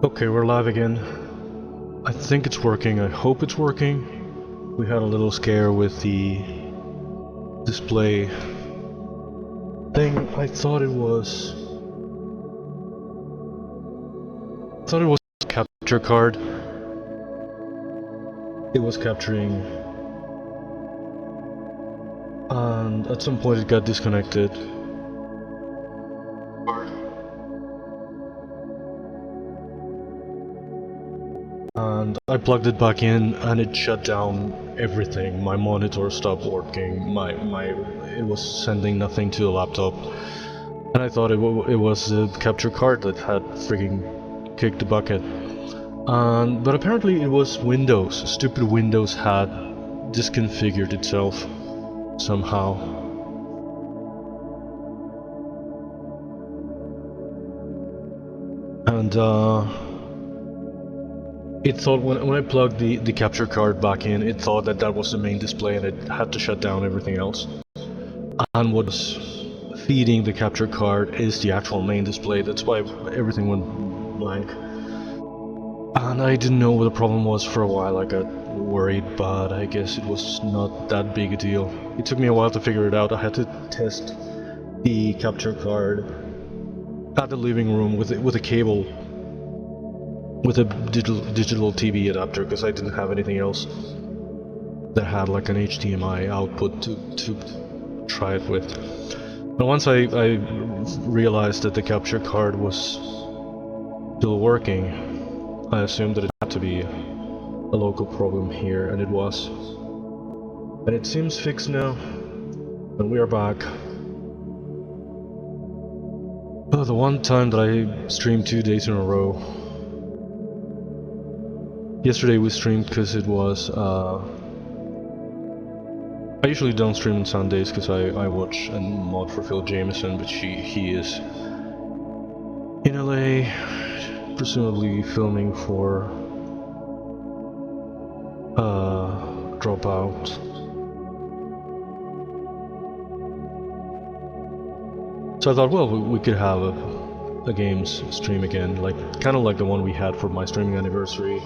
Okay, we're live again. I think it's working. I hope it's working. We had a little scare with the display thing. I thought it was a capture card. It was capturing, and at some point it got disconnected. And I plugged it back in and it shut down everything. My monitor stopped working, it was sending nothing to the laptop. And I thought it was the capture card that had freaking kicked the bucket. But apparently it was Windows. Stupid Windows had disconfigured itself somehow. And it thought when I plugged the capture card back in, it thought that was the main display and it had to shut down everything else. And what was feeding the capture card is the actual main display. That's why everything went blank. And I didn't know what the problem was for a while. I got worried, but I guess it was not that big a deal. It took me a while to figure it out. I had to test the capture card at the living room with a cable, with a digital TV adapter, because I didn't have anything else that had like an HDMI output to try it with. And once I realized that the capture card was still working, I assumed that it had to be a local problem here, and it was. And it seems fixed now, and we are back. Oh, the one time that I streamed 2 days in a row. Yesterday we streamed because it was, I usually don't stream on Sundays because I watch and mod for Phil Jameson, but he is in LA, presumably filming for Dropout. So I thought, well, we could have a games stream again, like kind of like the one we had for my streaming anniversary,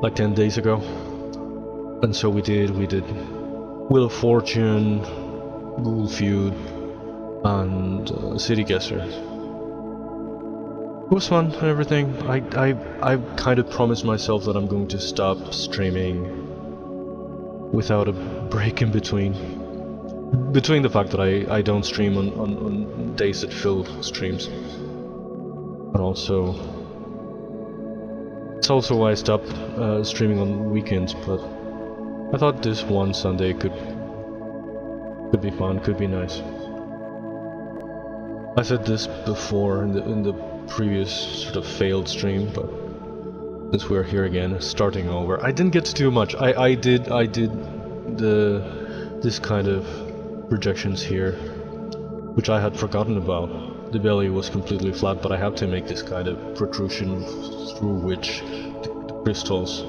like 10 days ago. And so we did Wheel of Fortune, Rule Feud, and City Guesser. It was fun and everything. I kind of promised myself that I'm going to stop streaming without a break in between. Between the fact that I don't stream on days that Phil streams. And also, it's also why I stopped streaming on weekends, but I thought this one Sunday could be fun, could be nice. I said this before in the previous sort of failed stream, but since we're here again, starting over, I didn't get to do much. I did this kind of projections here, which I had forgotten about. The belly was completely flat, but I had to make this kind of protrusion through which the crystals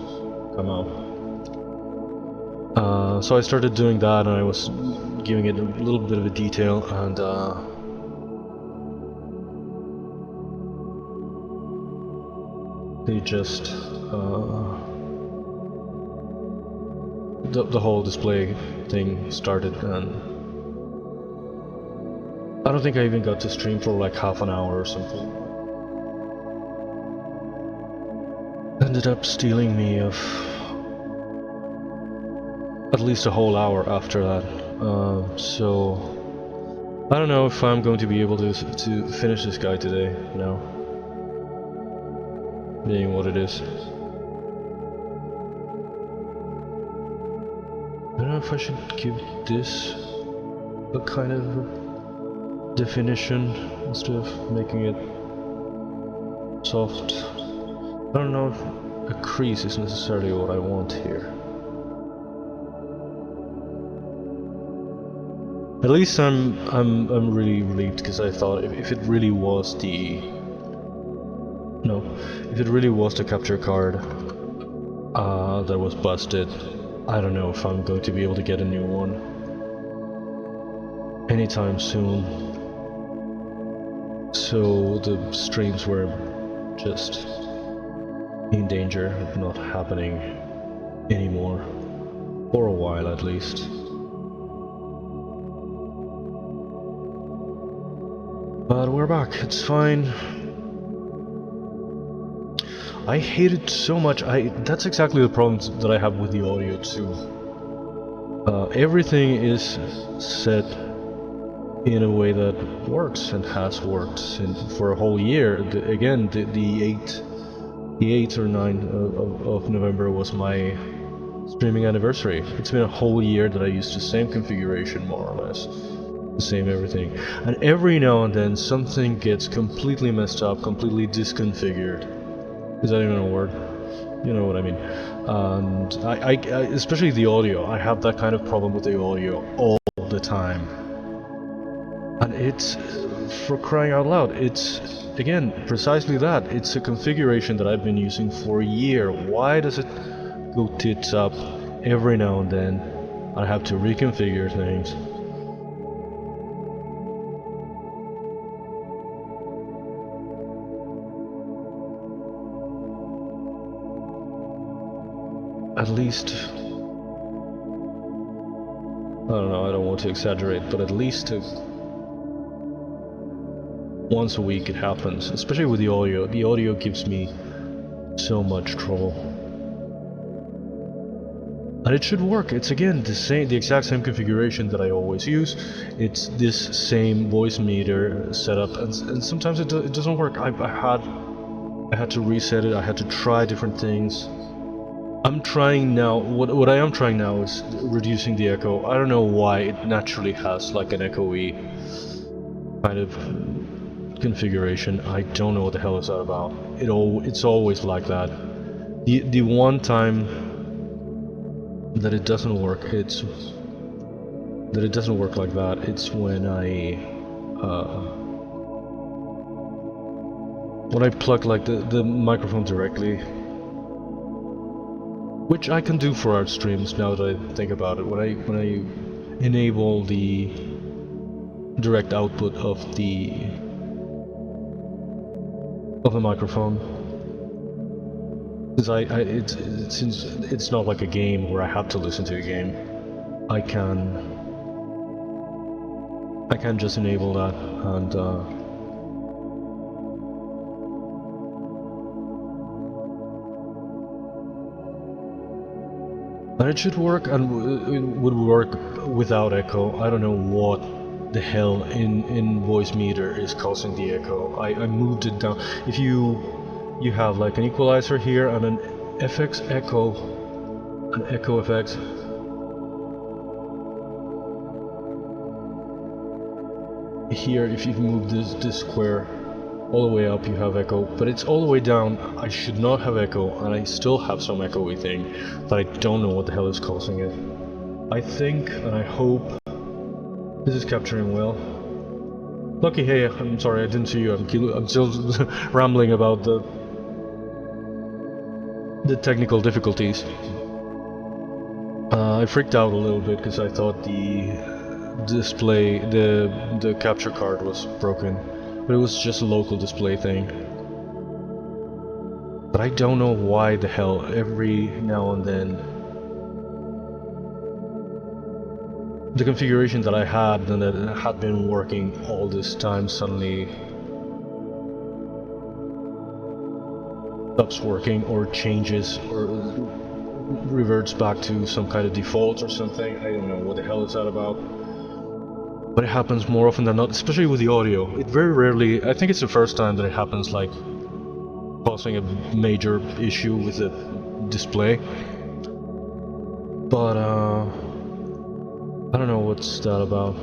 come out. So I started doing that, and I was giving it a little bit of a detail, and they just the whole display thing started, and I don't think I even got to stream for like half an hour or something. Ended up stealing me of at least a whole hour after that. So I don't know if I'm going to be able to finish this guy today, you know, being what it is. I don't know if I should give this a kind of definition instead of making it soft. I don't know if a crease is necessarily what I want here. At least I'm really relieved, because I thought if it really was the capture card that was busted, I don't know if I'm going to be able to get a new one anytime soon. So the streams were just in danger of not happening anymore, for a while at least. But we're back, it's fine. I hate it so much. That's exactly the problems that I have with the audio too. Everything is set in a way that works and has worked for a whole year. Again, the 8th or 9th of November was my streaming anniversary. It's been a whole year that I used the same configuration, more or less. The same everything. And every now and then something gets completely messed up, completely disconfigured. Is that even a word? You know what I mean. And I especially the audio, I have that kind of problem with the audio all the time. And it's, for crying out loud, it's, again, precisely that. It's a configuration that I've been using for a year. Why does it go tits up every now and then? I have to reconfigure things. At least, I don't know, I don't want to exaggerate, but at least once a week it happens, especially with the audio. The audio gives me so much trouble. And it should work. It's again the exact same configuration that I always use. It's this same voice meter setup, and sometimes it doesn't work. I had to reset it. I had to try different things. I'm trying now. What I am trying now is reducing the echo. I don't know why it naturally has like an echoey kind of configuration. I don't know what the hell is that about. It's always like that. The one time that it doesn't work, it's like that. It's when I plug like the microphone directly, which I can do for art streams now that I think about it. When I enable the direct output of the microphone, since it's not like a game where I have to listen to a game, I can just enable that and it should work, and it would work without echo. I don't know what the hell in voice meter is causing the echo. I moved it down. If you have like an equalizer here and an FX echo, an echo effect. Here, if you move this square all the way up, you have echo, but it's all the way down. I should not have echo, and I still have some echoey thing that I don't know what the hell is causing it. I think, and I hope, this is capturing well. Lucky, hey, I'm sorry, I didn't see you. I'm still rambling about the technical difficulties. I freaked out a little bit because I thought the display, the capture card was broken, but it was just a local display thing. But I don't know why the hell every now and then the configuration that I had and that had been working all this time suddenly stops working or changes or reverts back to some kind of default or something. I don't know what the hell is that about. But it happens more often than not, especially with the audio. It very rarely, I think it's the first time that it happens like causing a major issue with the display. But I don't know what's that about.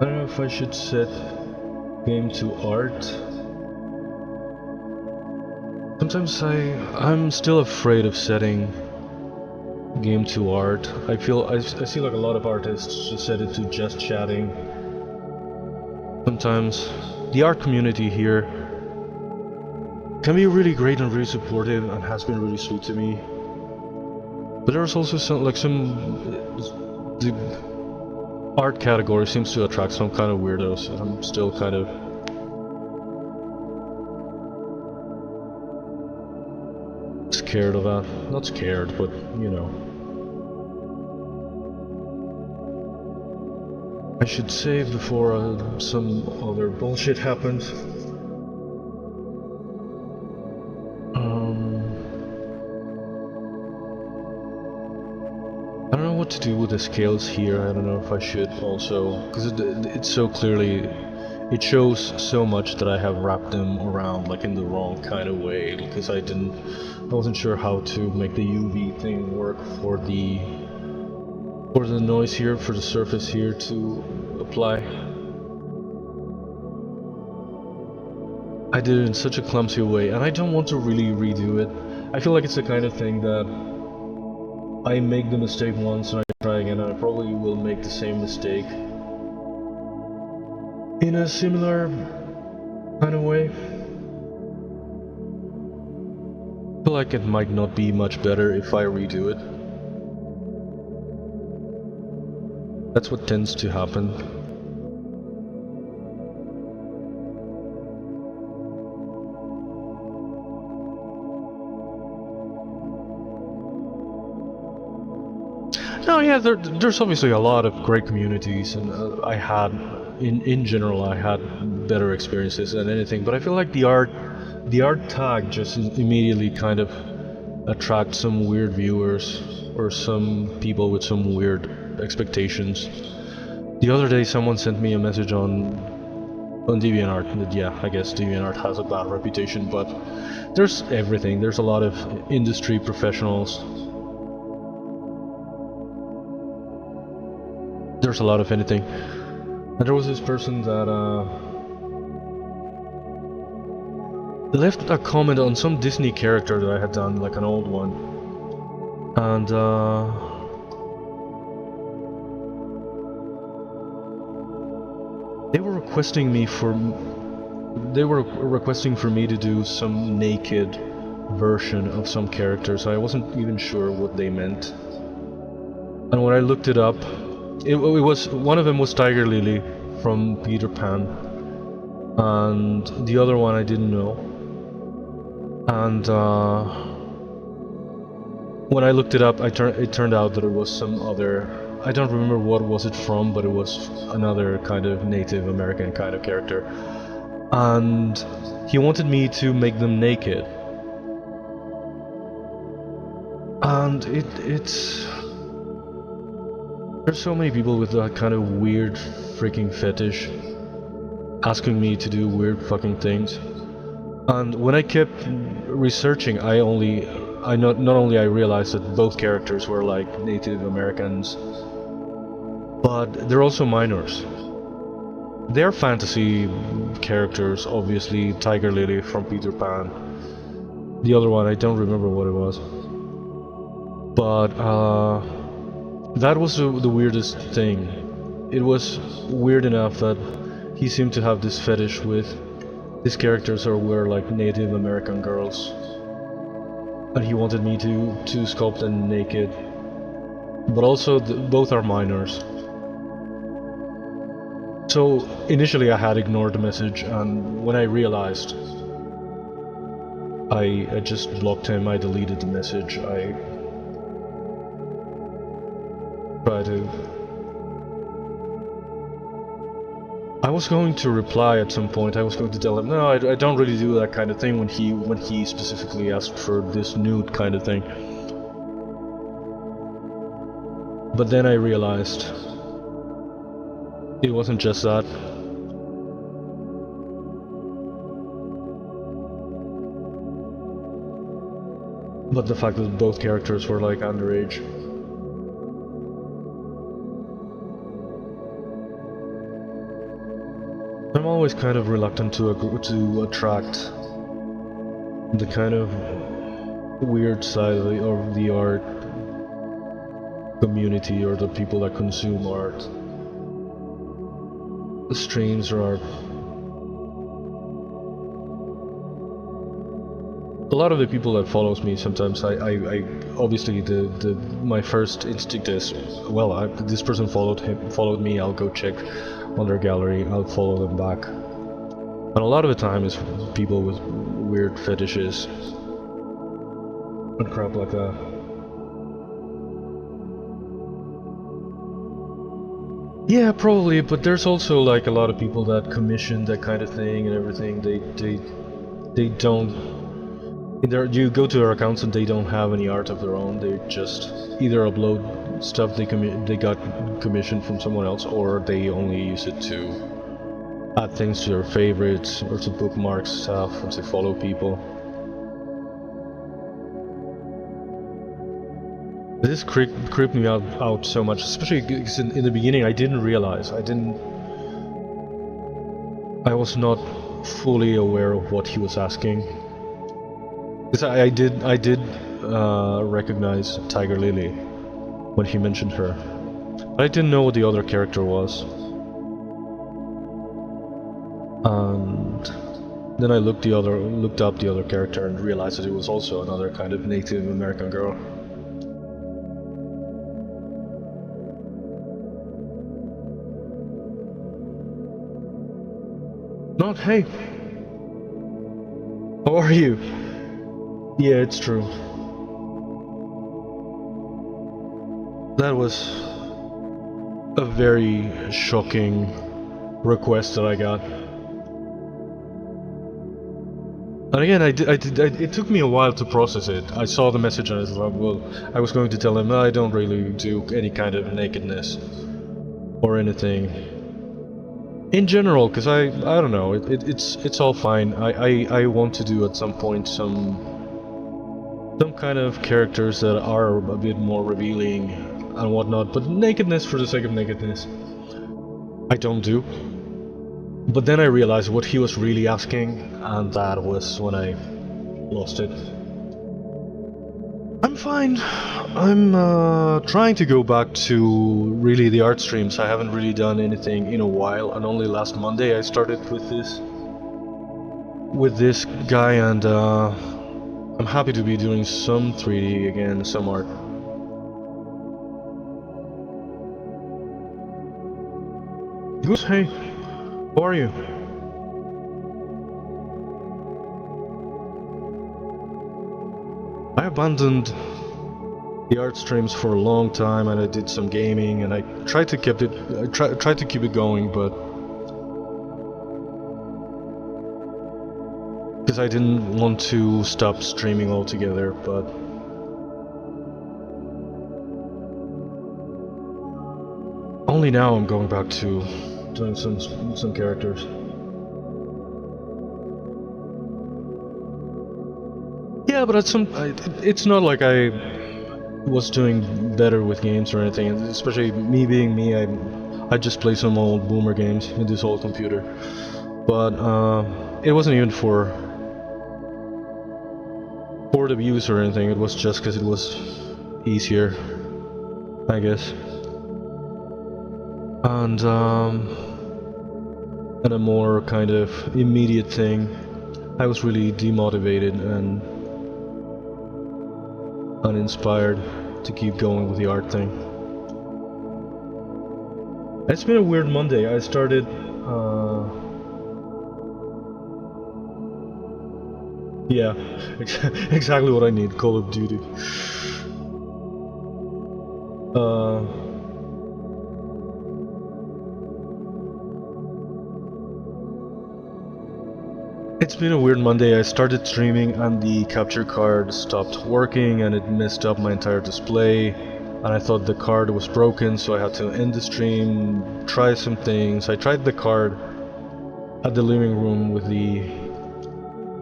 I don't know if I should set game to art. Sometimes I'm still afraid of setting game to art. I see like a lot of artists just set it to just chatting. Sometimes the art community here can be really great and really supportive and has been really sweet to me. But there's also the art category seems to attract some kind of weirdos, and I'm still kind of scared of that. Not scared, but you know. I should save before some other bullshit happens. I don't know what to do with the scales here. I don't know if I should also, because it's so clearly, it shows so much that I have wrapped them around like in the wrong kind of way, because I wasn't sure how to make the UV thing work for the noise here, for the surface here to apply. I did it in such a clumsy way, and I don't want to really redo it. I feel like it's the kind of thing that I make the mistake once and I try again, and I probably will make the same mistake in a similar kind of way. I feel like it might not be much better if I redo it. That's what tends to happen. No, yeah, there's obviously a lot of great communities, and I had, in general, I had better experiences than anything. But I feel like the art tag just immediately kind of attracts some weird viewers or some people with some weird expectations. The other day, someone sent me a message on DeviantArt. And yeah, I guess DeviantArt has a bad reputation, but there's everything. There's a lot of industry professionals. There's a lot of anything. And there was this person that left a comment on some Disney character that I had done, like an old one. And they were requesting for me to do some naked version of some characters. I wasn't even sure what they meant. And when I looked it up, it was, one of them was Tiger Lily from Peter Pan, and the other one I didn't know. And when I looked it up, it turned out that it was some other, I don't remember what was it from, but it was another kind of Native American kind of character. And he wanted me to make them naked. And it's... There's so many people with that kind of weird freaking fetish asking me to do weird fucking things. And when I kept researching, not only I realized that both characters were like Native Americans, but they're also minors. They're fantasy characters, obviously. Tiger Lily from Peter Pan. The other one, I don't remember what it was. But that was the weirdest thing. It was weird enough that he seemed to have this fetish with these characters were like Native American girls, and he wanted me to sculpt them naked. But also both are minors. So initially I had ignored the message, and when I realized, I just blocked him. I deleted the message. I was going to reply at some point. I was going to tell him, no, I don't really do that kind of thing, when he specifically asked for this nude kind of thing. But then I realized it wasn't just that. But the fact that both characters were like underage. I'm always kind of reluctant to attract the kind of weird side of the art community, or the people that consume art. The streams are art. A lot of the people that follows me, sometimes I obviously my first instinct is, well, this person followed me, I'll go check on their gallery, I'll follow them back. And a lot of the time is people with weird fetishes. and crap like that. Yeah, probably, but there's also like a lot of people that commission that kind of thing and everything. They don't. You go to their accounts and they don't have any art of their own. They just either upload stuff they got commissioned from someone else, or they only use it to add things to their favorites or to bookmark stuff or to follow people. This creeped me out so much, especially because in the beginning I didn't realize. I was not fully aware of what he was asking. Because I did recognize Tiger Lily when he mentioned her, but I didn't know what the other character was. And then I looked up the other character and realized that it was also another kind of Native American girl. Not hey. How are you? Yeah, it's true. That was a very shocking request that I got. And again, it took me a while to process it. I saw the message and I was like, well, I was going to tell him, no, I don't really do any kind of nakedness or anything. In general, because I don't know, it's all fine. I want to do at some point some kind of characters that are a bit more revealing and whatnot, but nakedness for the sake of nakedness, I don't do. But then I realized what he was really asking, and that was when I lost it. I'm fine. I'm trying to go back to really the art streams. I haven't really done anything in a while, and only last Monday I started with this guy, and I'm happy to be doing some 3D again, some art. Goose, hey, how are you? I abandoned the art streams for a long time, and I did some gaming, and I tried to keep it going, but because I didn't want to stop streaming altogether, but only now I'm going back to doing some characters. Yeah, but it's not like I was doing better with games or anything, especially me being me. I just play some old boomer games in this old computer, but it wasn't even for the views or anything. It was just because it was easier, I guess, and a more kind of immediate thing. I was really demotivated and uninspired to keep going with the art thing. It's been a weird Monday. I started yeah, exactly what I need, Call of Duty. It's been a weird Monday. I started streaming and the capture card stopped working and it messed up my entire display, and I thought the card was broken, so I had to end the stream, try some things. I tried the card at the living room with the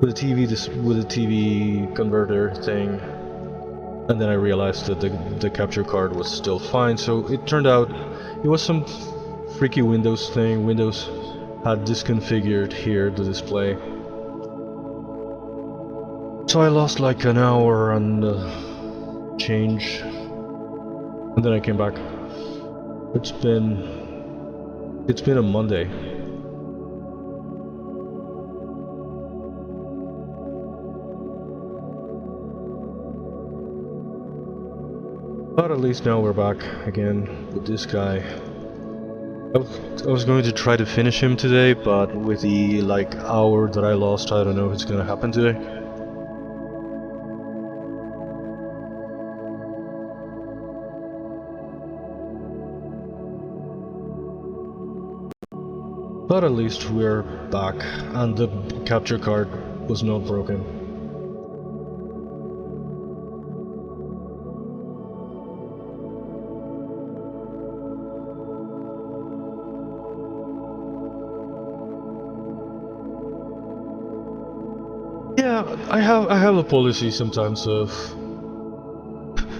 TV converter thing, and then I realized that the capture card was still fine. So it turned out it was some freaky Windows thing. Windows had disconfigured here the display. So I lost like an hour and change, and then I came back. It's been a Monday. But at least now we're back again with this guy. I was going to try to finish him today, but with the like hour that I lost, I don't know if it's gonna happen today. But at least we're back, and the capture card was not broken. Yeah, I have a policy sometimes of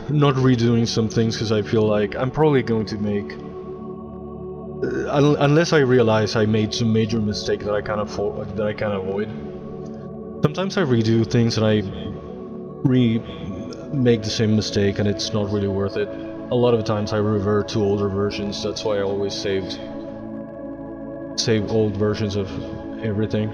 not redoing some things because I feel like I'm probably going to make, unless I realize I made some major mistake that I can avoid. Sometimes I redo things and I make the same mistake and it's not really worth it. A lot of times I revert to older versions. That's why I always save old versions of everything.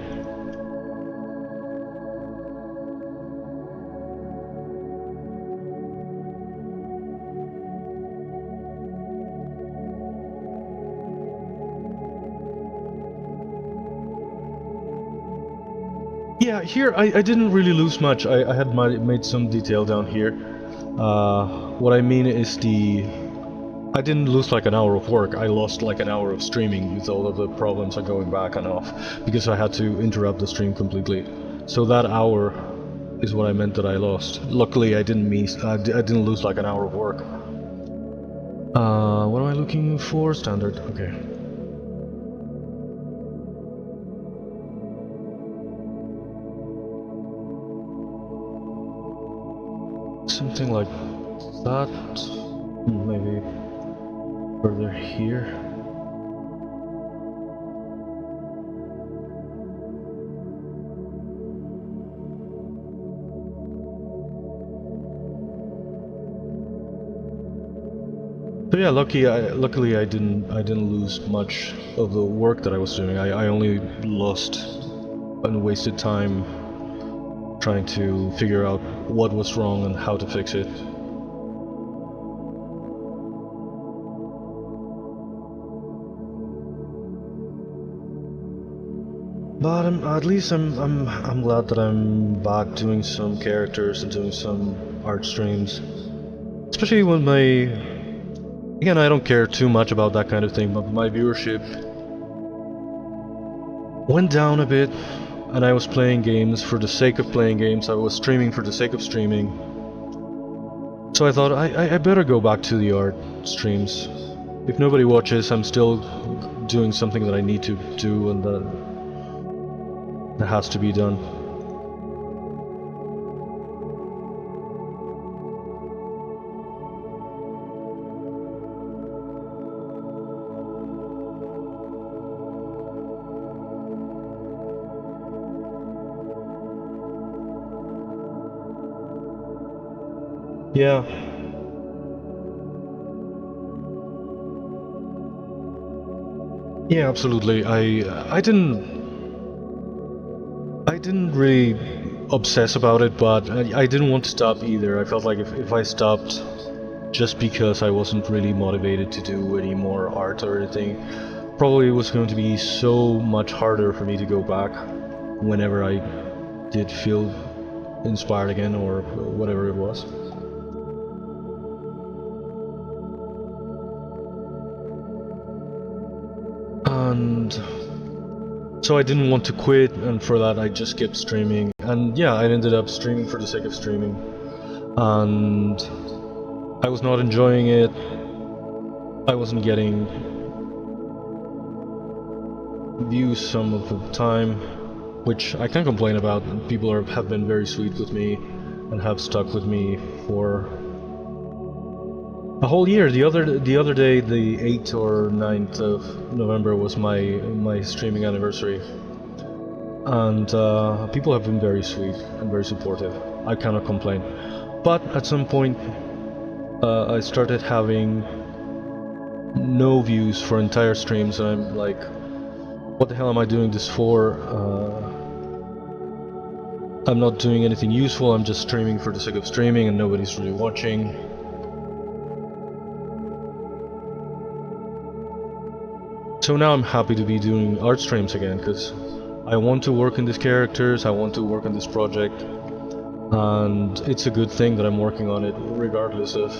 Yeah, here I didn't really lose much. I had made some detail down here. What I mean is I didn't lose like an hour of work. I lost like an hour of streaming with all of the problems are going back and off because I had to interrupt the stream completely. So that hour is what I meant that I lost. Luckily, I didn't lose like an hour of work. What am I looking for? Standard. Okay. Something like that. Maybe further here. So yeah, luckily I didn't lose much of the work that I was doing. I only lost and wasted time trying to figure out what was wrong and how to fix it. But at least I'm glad that I'm back doing some characters and doing some art streams. Especially when again, I don't care too much about that kind of thing, but my viewership went down a bit, and I was playing games for the sake of playing games. I was streaming for the sake of streaming. So I thought I better go back to the art streams. If nobody watches, I'm still doing something that I need to do and that has to be done. Yeah. Yeah, absolutely. I didn't really obsess about it, but I didn't want to stop either. I felt like if I stopped just because I wasn't really motivated to do any more art or anything, probably it was going to be so much harder for me to go back whenever I did feel inspired again or whatever it was. And so I didn't want to quit, and for that I just kept streaming. And yeah, I ended up streaming for the sake of streaming. And I was not enjoying it. I wasn't getting views some of the time, which I can't complain about. People have been very sweet with me and have stuck with me for a whole year. The other day, the 8th or 9th of November was my streaming anniversary, and people have been very sweet and very supportive. I cannot complain. But at some point, I started having no views for entire streams, and I'm like, what the hell am I doing this for? I'm not doing anything useful. I'm just streaming for the sake of streaming, and nobody's really watching. So now I'm happy to be doing art streams again, because I want to work on these characters, I want to work on this project, and it's a good thing that I'm working on it, regardless of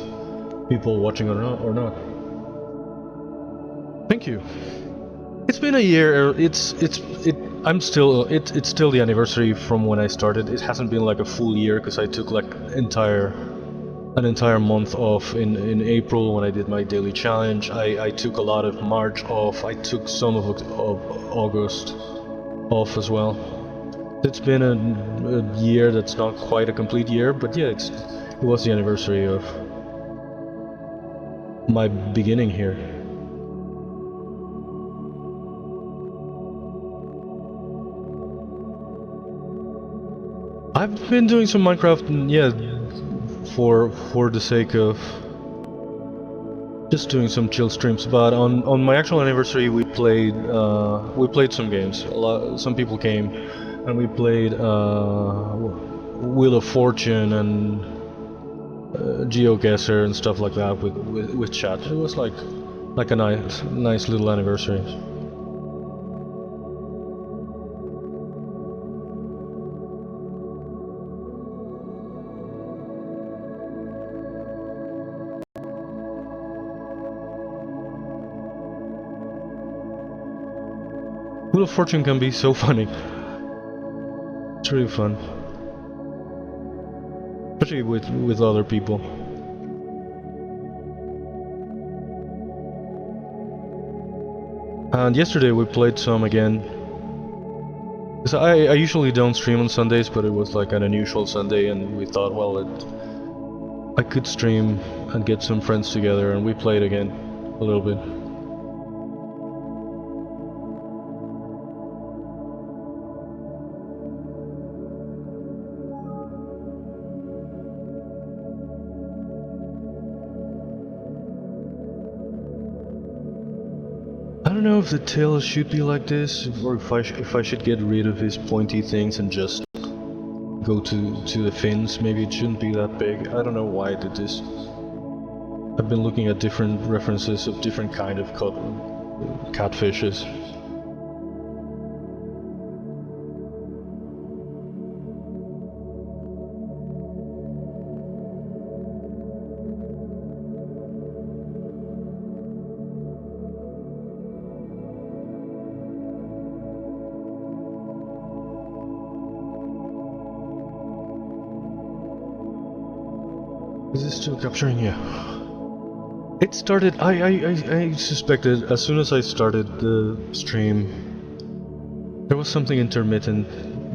people watching or not. Thank you. It's been a year. It's still the anniversary from when I started. It hasn't been like a full year because I took like an entire month off in April when I did my daily challenge. I took a lot of March off. I took some of August off as well. It's been a year that's not quite a complete year, but yeah, it was the anniversary of my beginning here. I've been doing some Minecraft, yeah, for the sake of just doing some chill streams. But on my actual anniversary, we played some games. Some people came, and we played Wheel of Fortune and GeoGuessr and stuff like that with chat. It was like a nice little anniversary. Wheel of Fortune can be so funny. It's really fun, especially with other people. And yesterday we played some again. Cause I usually don't stream on Sundays, but it was like an unusual Sunday, and we thought, well, I could stream and get some friends together, and we played again a little bit. I don't know if the tail should be like this, or if I should get rid of his pointy things and just go to the fins. Maybe it shouldn't be that big. I don't know why I did this. I've been looking at different references of different kind of catfishes. Is this still capturing? Yeah. It started. I suspected as soon as I started the stream, there was something intermittent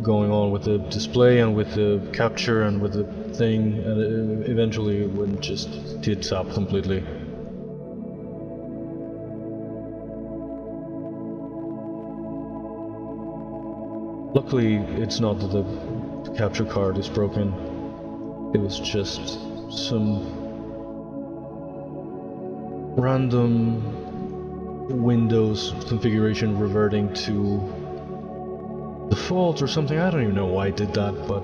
going on with the display and with the capture and with the thing, and eventually it would just did stop completely. Luckily, it's not that the capture card is broken. It was just some random Windows configuration reverting to default or something. I don't even know why I did that, but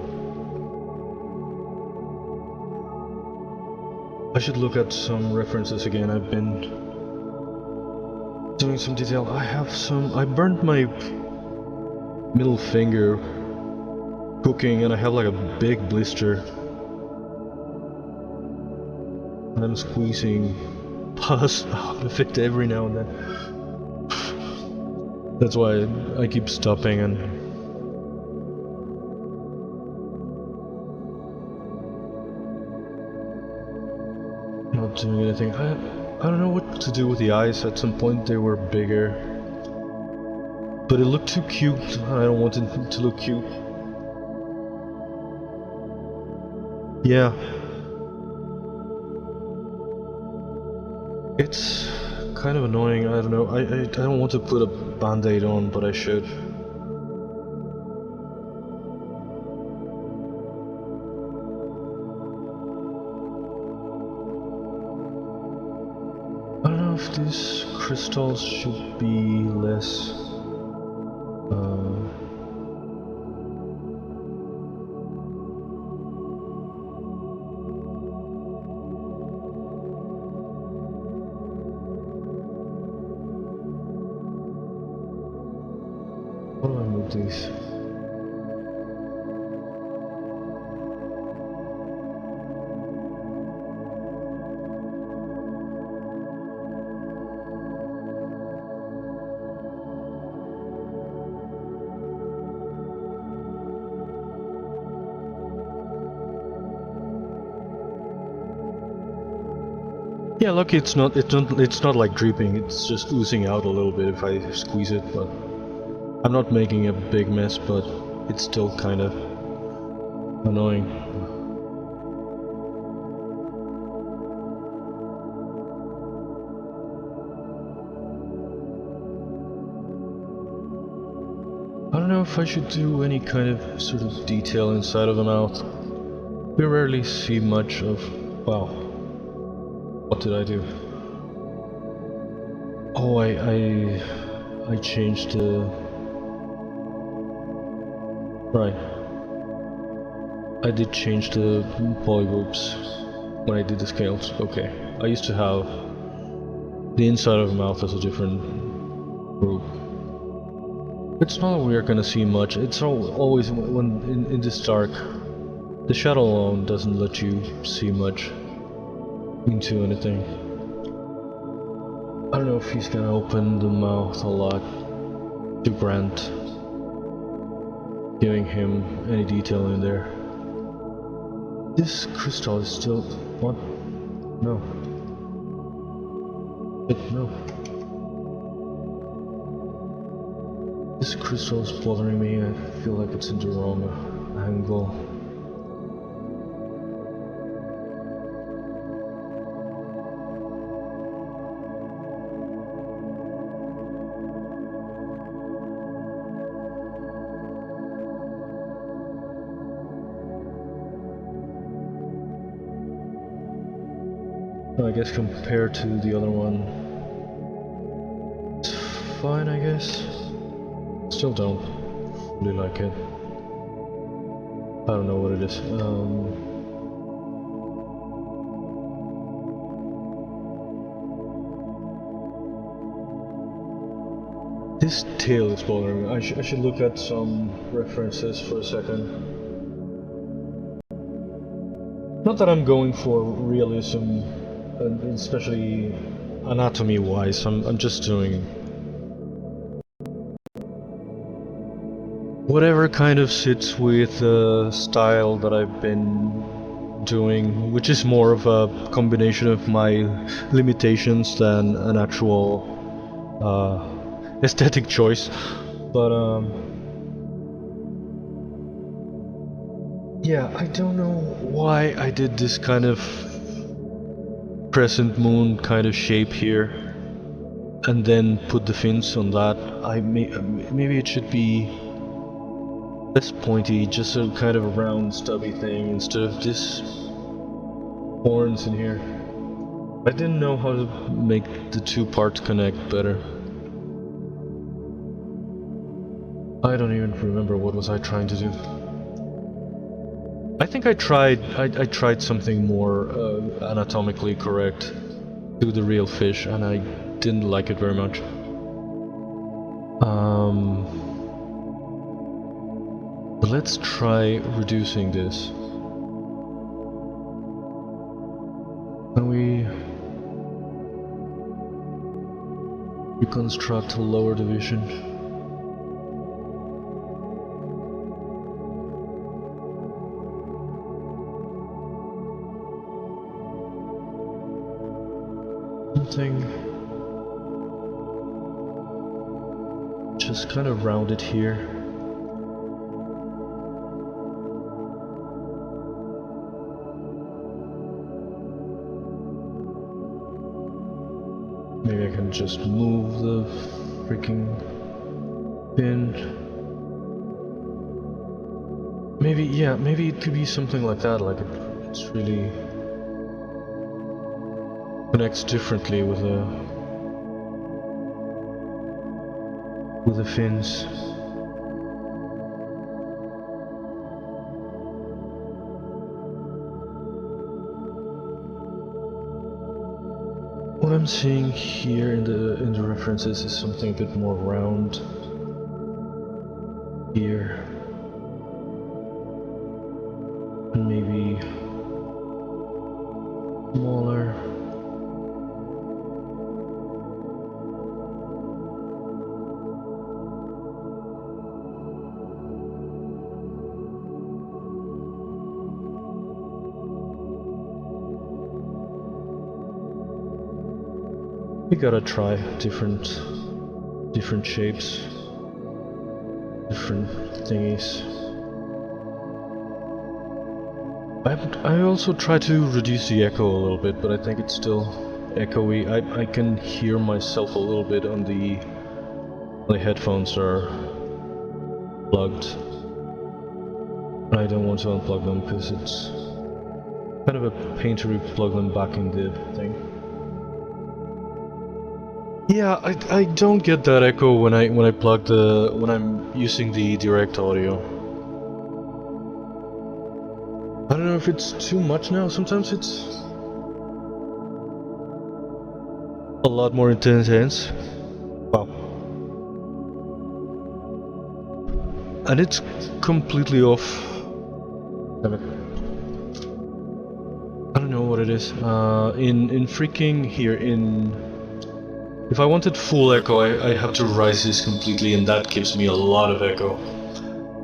I should look at some references again. I've been doing some detail. I burned my middle finger cooking, and I have like a big blister. And I'm squeezing pus out of it every now and then. That's why I keep stopping and not doing anything. I don't know what to do with the eyes. At some point they were bigger, but it looked too cute. I don't want it to look cute. Yeah. It's kind of annoying. I don't know. I don't want to put a band-aid on, but I should. I don't know if these crystals should be less how do I move these? Yeah, look, it's not like dripping. It's just oozing out a little bit if I squeeze it, but I'm not making a big mess, but it's still kind of annoying. I don't know if I should do any kind of sort of detail inside of the mouth. We rarely see much of... Wow. What did I do? Oh, I changed the... Right. I did change the polygroups when I did the scales. Okay. I used to have the inside of the mouth as a different group. It's not that we're gonna see much. It's always when in this dark, the shadow alone doesn't let you see much into anything. I don't know if he's gonna open the mouth a lot to Grant, giving him any detail in there. This crystal is still... What? No. No. This crystal is bothering me. I feel like it's in the wrong angle. I guess compared to the other one, it's fine, I guess. Still don't really like it. I don't know what it is. This tail is bothering me. I should look at some references for a second. Not that I'm going for realism, especially anatomy-wise. I'm just doing whatever kind of sits with the style that I've been doing, which is more of a combination of my limitations than an actual aesthetic choice. But yeah, I don't know why I did this kind of crescent moon kind of shape here and then put the fins on that. Maybe it should be less pointy, just a kind of a round stubby thing instead of this horns in here. I didn't know how to make the two parts connect better. I don't even remember what was I trying to do. I think I tried something more anatomically correct to the real fish, and I didn't like it very much. But let's try reducing this. Can we reconstruct a lower division? Something just kind of rounded here. Maybe I can just move the freaking pin. Maybe, yeah, maybe it could be something like that, like it's really connects differently with the fins. What I'm seeing here in the references is something a bit more round here, and maybe smaller. We gotta try different shapes, different thingies. I also try to reduce the echo a little bit, but I think it's still echoey. I can hear myself a little bit on the headphones are plugged. I don't want to unplug them because it's kind of a pain to replug them back in the thing. Yeah, I don't get that echo when I'm using the direct audio. I don't know if it's too much now. Sometimes it's a lot more intense. Wow. And it's completely off. Damn it. I don't know what it is. In freaking here if I wanted full echo, I have to rise this completely, and that gives me a lot of echo.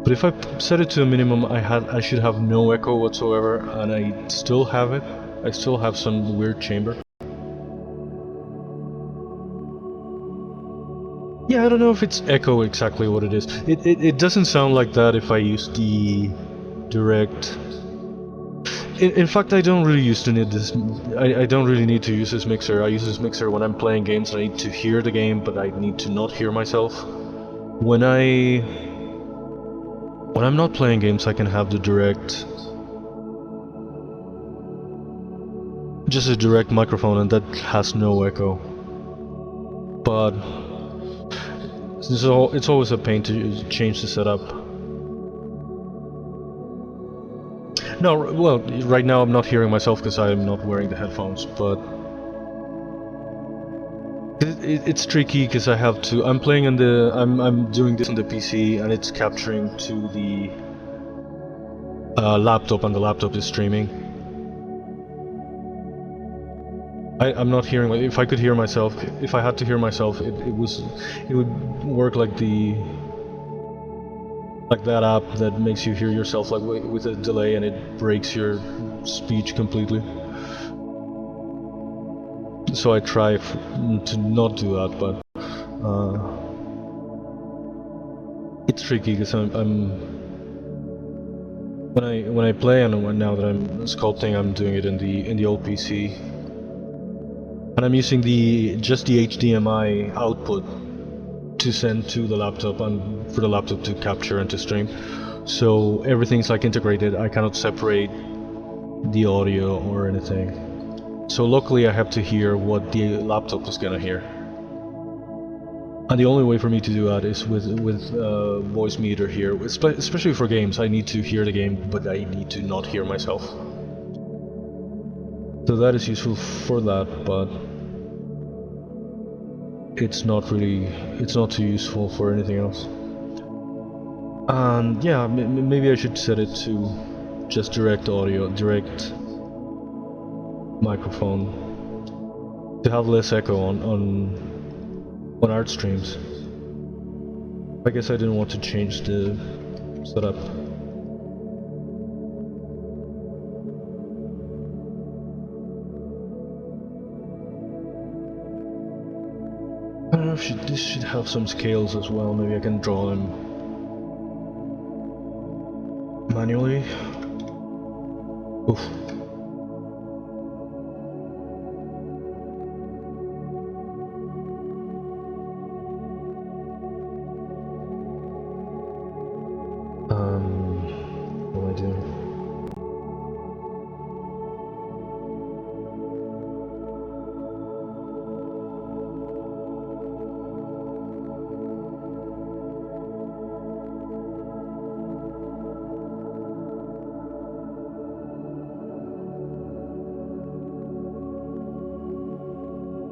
But if I set it to a minimum, I should have no echo whatsoever, and I still have it. I still have some weird chamber. Yeah, I don't know if it's echo exactly what it is. It doesn't sound like that if I use the direct. In fact, I don't really need this. I don't really need to use this mixer. I use this mixer when I'm playing games. I need to hear the game, but I need to not hear myself. When I'm not playing games, I can have the direct, just a direct microphone, and that has no echo. But it's always a pain to change the setup. No, well, right now I'm not hearing myself because I'm not wearing the headphones, but it's tricky because I have to. I'm playing on the. I'm doing this on the PC, and it's capturing to the laptop, and the laptop is streaming. I'm not hearing. If I could hear myself, if I had to hear myself, it would work like that app that makes you hear yourself like with a delay, and it breaks your speech completely. So I try to not do that, but it's tricky because when I play, and now that I'm sculpting, I'm doing it in the old PC, and I'm using just the HDMI output to send to the laptop and for the laptop to capture and to stream. So everything's like integrated. I cannot separate the audio or anything. So locally I have to hear what the laptop is gonna hear. And the only way for me to do that is with voice meter here, especially for games. I need to hear the game, but I need to not hear myself. So that is useful for that, but it's not too useful for anything else. And yeah, maybe I should set it to just direct audio, direct microphone, to have less echo on art streams. I guess I didn't want to change the setup. I don't know if this should have some scales as well. Maybe I can draw them manually. Oof. What do I do?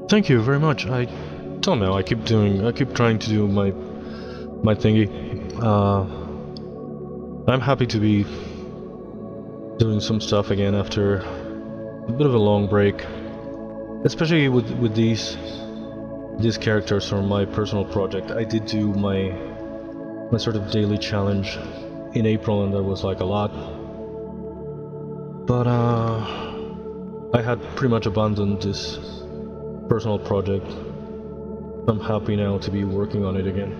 Thank you very much. I don't know. I keep trying to do my thingy. I'm happy to be doing some stuff again after a bit of a long break, especially with these characters from my personal project. I did do my sort of daily challenge in April, and that was like a lot. But I had pretty much abandoned this personal project I'm happy now to be working on it again.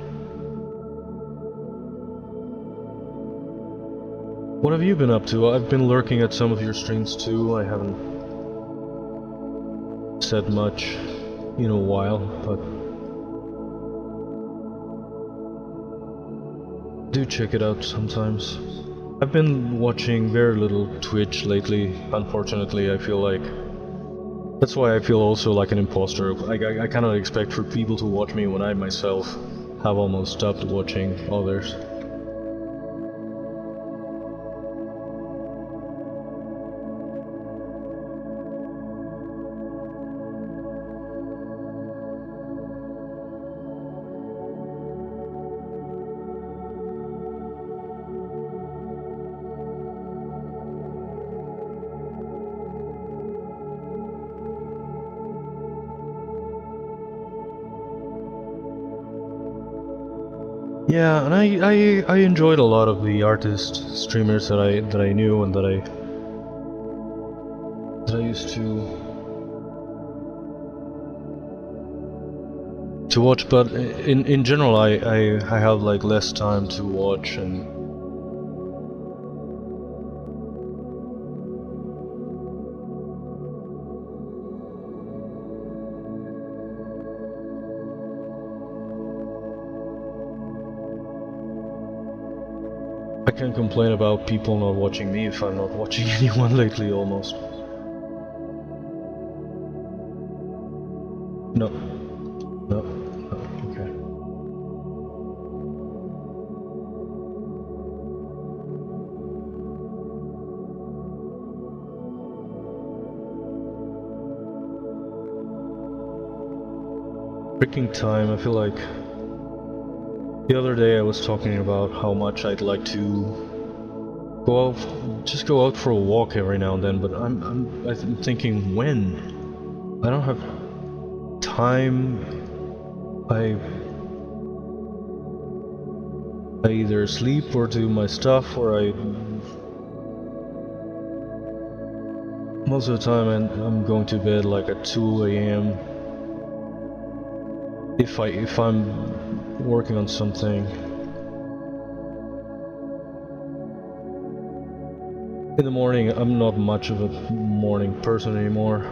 What have you been up to? I've been lurking at some of your streams too. I haven't said much in a while, but do check it out sometimes. I've been watching very little Twitch lately, unfortunately. I feel like that's why I feel also like an imposter. I cannot expect for people to watch me when I myself have almost stopped watching others. Yeah, and I enjoyed a lot of the artist streamers that I knew and that I used to watch, but in general I have like less time to watch, and I can't complain about people not watching me if I'm not watching anyone lately almost. No. No. No. Okay. Freaking time, I feel like the other day I was talking about how much I'd like to go out, just go out for a walk every now and then, but I'm thinking when? I don't have time. I either sleep or do my stuff, or most of the time I'm going to bed like at 2 a.m. if I'm working on something. In the morning, I'm not much of a morning person anymore.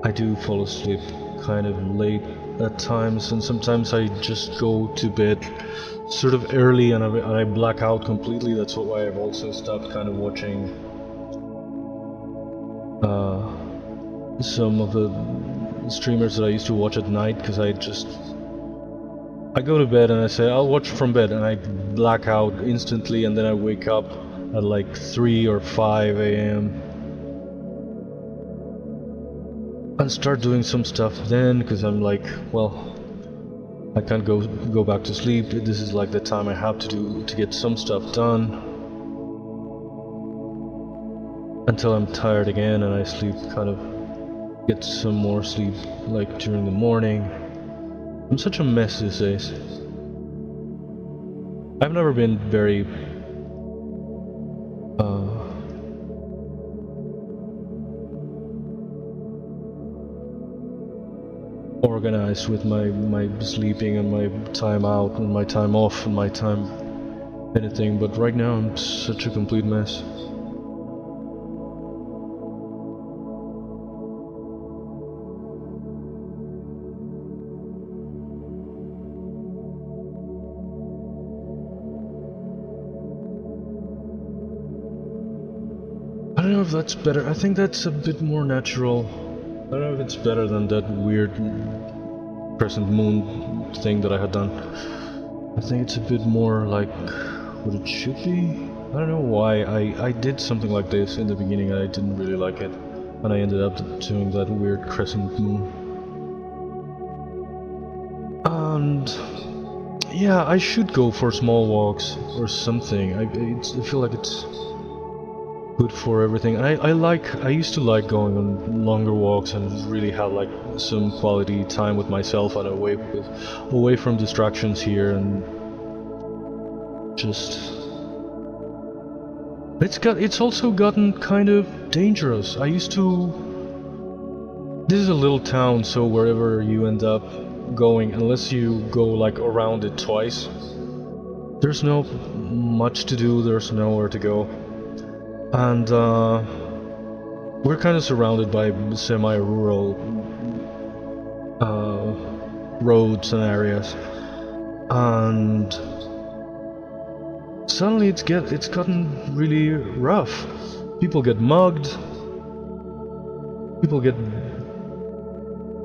I do fall asleep kind of late at times, and sometimes I just go to bed sort of early and I black out completely. That's why I've also stopped kind of watching some of the streamers that I used to watch at night, because I go to bed and I say I'll watch from bed, and I black out instantly, and then I wake up at like 3 or 5 a.m. and start doing some stuff then, because I'm like, well, I can't go back to sleep. This is like the time I have to get some stuff done until I'm tired again, and I sleep, kind of get some more sleep like during the morning. I'm such a mess these days. I've never been very organized with my sleeping and my time out and my time off and my time anything, but right now I'm such a complete mess. I don't know if that's better. I think that's a bit more natural. I don't know if it's better than that weird crescent moon thing that I had done. I think it's a bit more like what it should be. I don't know why I did something like this in the beginning and I didn't really like it, and I ended up doing that weird crescent moon. And yeah, I should go for small walks or something. I feel like it's good for everything. And I used to like going on longer walks and really have like some quality time with myself and away from distractions here, and just it's also gotten kind of dangerous. I used to This is a little town, so wherever you end up going, unless you go like around it twice, there's no much to do, there's nowhere to go. And we're kind of surrounded by semi-rural roads and areas. And suddenly it's gotten really rough. People get mugged. People get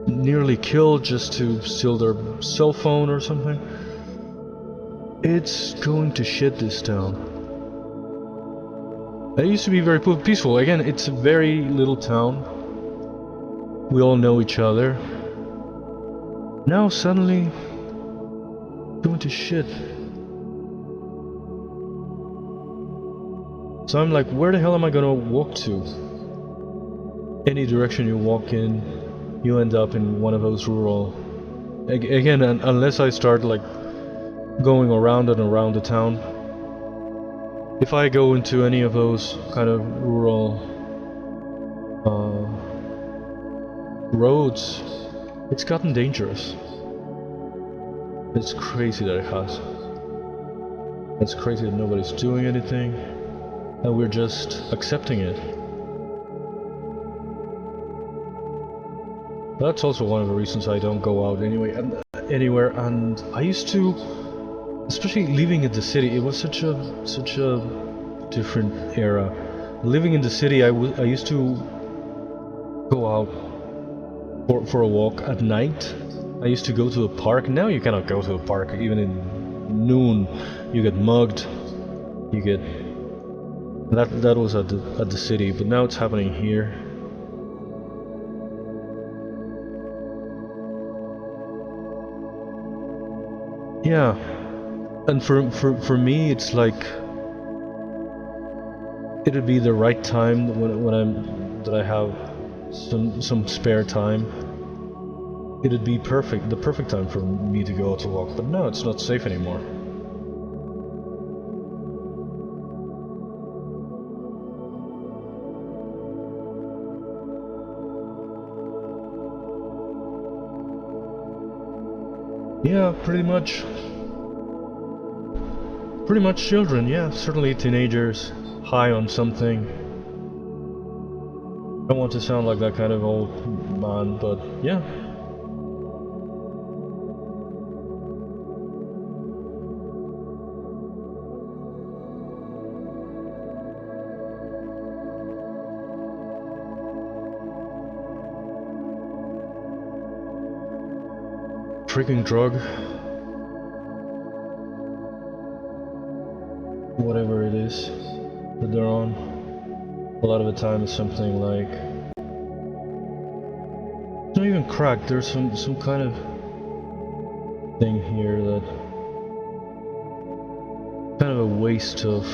nearly killed just to steal their cell phone or something. It's going to shit, this town. It used to be very peaceful. Again, it's a very little town. We all know each other. Now suddenly, going to shit. So I'm like, where the hell am I gonna walk to? Any direction you walk in, you end up in one of those rural... Again, unless I start like going around and around the town. If I go into any of those kind of rural roads, it's gotten dangerous. It's crazy that it has. It's crazy that nobody's doing anything, and we're just accepting it. That's also one of the reasons I don't go out anywhere. And I used to, especially living in the city, it was such a different era. Living in the city, I used to go out for a walk at night. I used to go to a park. Now you cannot go to a park even in noon. You get mugged. You get that was at the city, but now it's happening here. Yeah, and for me, it's like it'd be the right time when I have some spare time. It'd be the perfect time for me to go out to walk. But no, it's not safe anymore. Yeah, pretty much children, yeah, certainly teenagers, high on something. I don't want to sound like that kind of old man, but yeah. Freaking drug. Whatever it is that they're on. A lot of the time it's something like... It's not even crack, there's some kind of thing here that... Kind of a waste of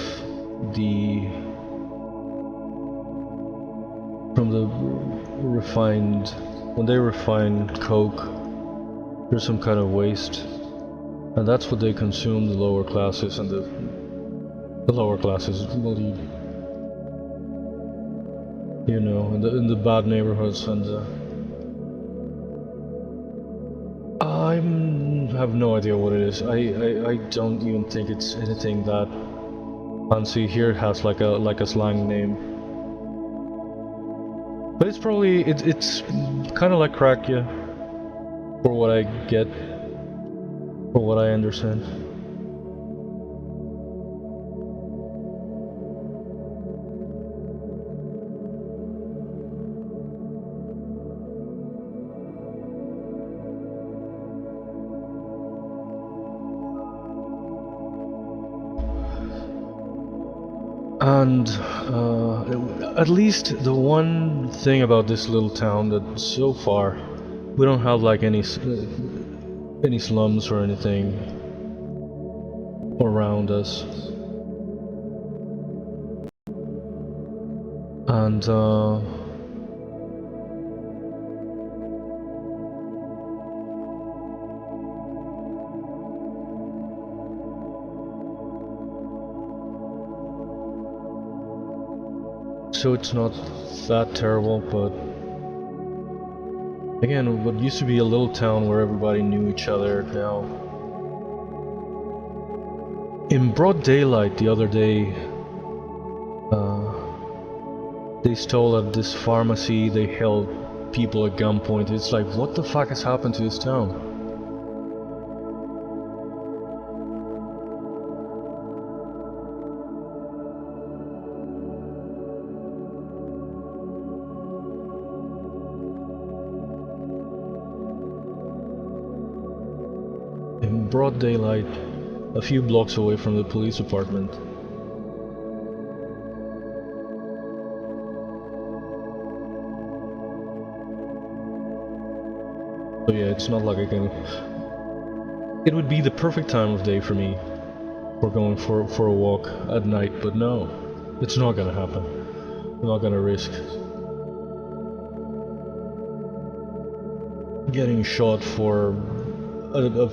the... From the refined... When they refine coke, there's some kind of waste, and that's what they consume, the lower classes, and the lower classes, well, you know, in the bad neighborhoods, and I have no idea what it is. I don't even think it's anything that fancy. Here it has like a slang name, but it's probably it's kind of like crack, yeah. For what I get, for what I understand. And at least the one thing about this little town that so far we don't have like any slums or anything around us, and so it's not that terrible, but Again, what used to be a little town where everybody knew each other now. In broad daylight the other day, they stole at this pharmacy, they held people at gunpoint. It's like, what the fuck has happened to this town? In broad daylight, a few blocks away from the police department. So yeah, it's not like I can... It would be the perfect time of day for me for going for a walk at night, but no, it's not gonna happen. I'm not gonna risk getting shot for a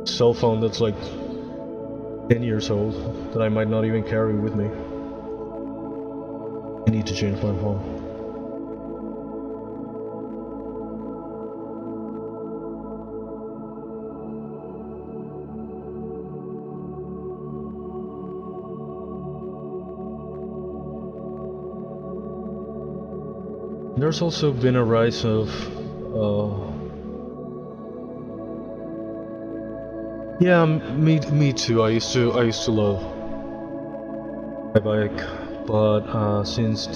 cell phone that's like 10 years old that I might not even carry with me. I need to change my phone. There's also been a rise of yeah, me too. I used to love my bike, but since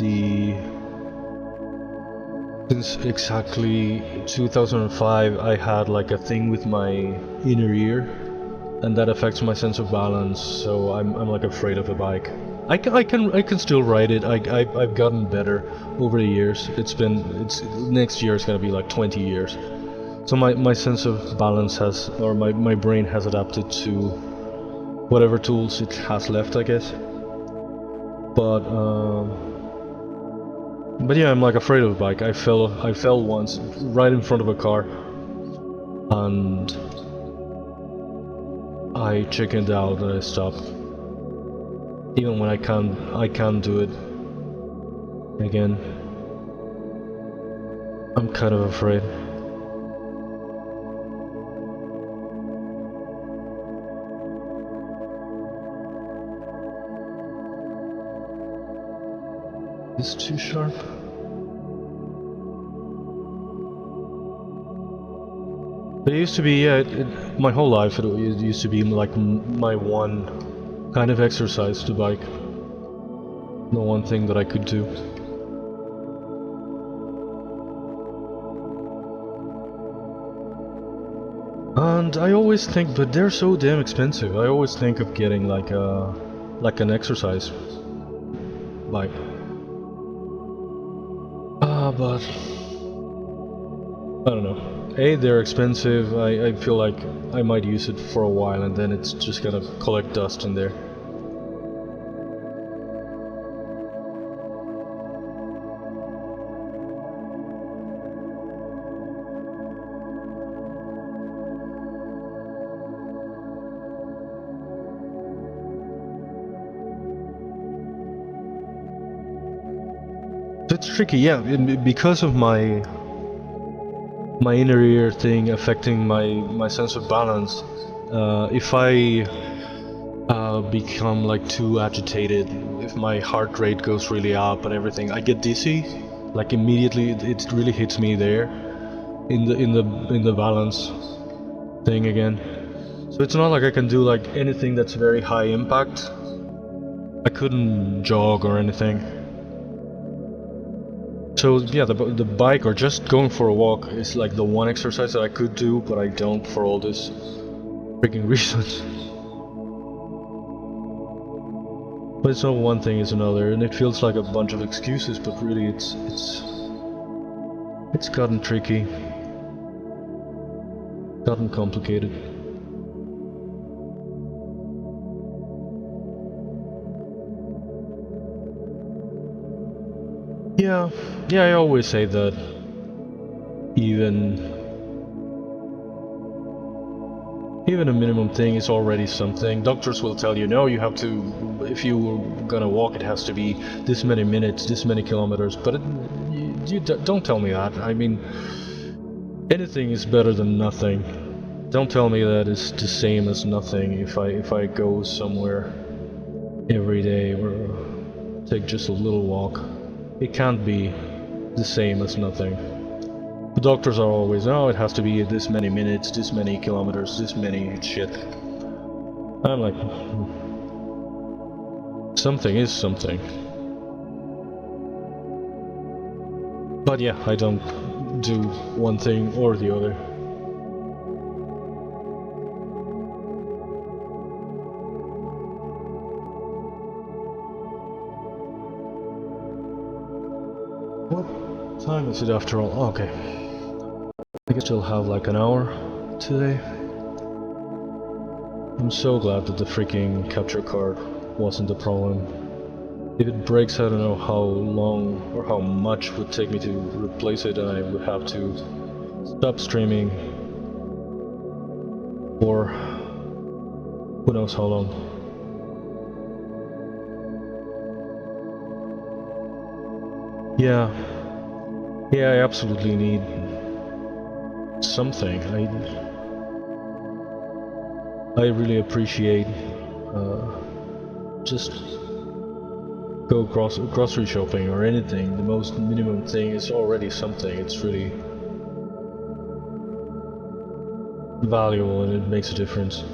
exactly 2005, I had like a thing with my inner ear, and that affects my sense of balance. So I'm like afraid of a bike. I can still ride it. I've gotten better over the years. Next year is gonna be like 20 years. So my sense of balance has, or my brain has adapted to whatever tools it has left, I guess. But yeah, I'm like afraid of a bike. I fell once right in front of a car, and I chickened out and I stopped. Even when I can't do it again. I'm kind of afraid. It's too sharp. It used to be, yeah, my whole life it used to be like my one kind of exercise to bike. The one thing that I could do. And I always think, but they're so damn expensive. I always think of getting like an exercise bike. But I don't know. A, they're expensive. I feel like I might use it for a while and then it's just gonna collect dust in there. It's tricky, yeah, because of my inner ear thing affecting my sense of balance. If I become like too agitated, if my heart rate goes really up and everything, I get dizzy. Like immediately, it really hits me there in the balance thing again. So it's not like I can do like anything that's very high impact. I couldn't jog or anything. So yeah, the bike or just going for a walk is like the one exercise that I could do, but I don't for all these freaking reasons. But it's not one thing, it's another, and it feels like a bunch of excuses, but really it's gotten tricky, gotten complicated. Yeah, I always say that even a minimum thing is already something. Doctors will tell you, no, you have to, if you're gonna walk, it has to be this many minutes, this many kilometers, but don't tell me that. I mean, anything is better than nothing. Don't tell me that it's the same as nothing if I go somewhere every day or take just a little walk. It can't be the same as nothing. The doctors are always, oh, it has to be this many minutes, this many kilometers, this many shit. I'm like, something is something. But yeah, I don't do one thing or the other. What time is it after all? Oh, okay. I guess I'll have like an hour today. I'm so glad that the freaking capture card wasn't the problem. If it breaks, I don't know how long or how much would take me to replace it, and I would have to stop streaming for who knows how long. Yeah, I absolutely need something. I really appreciate just go grocery shopping or anything. The most minimum thing is already something. It's really valuable and it makes a difference.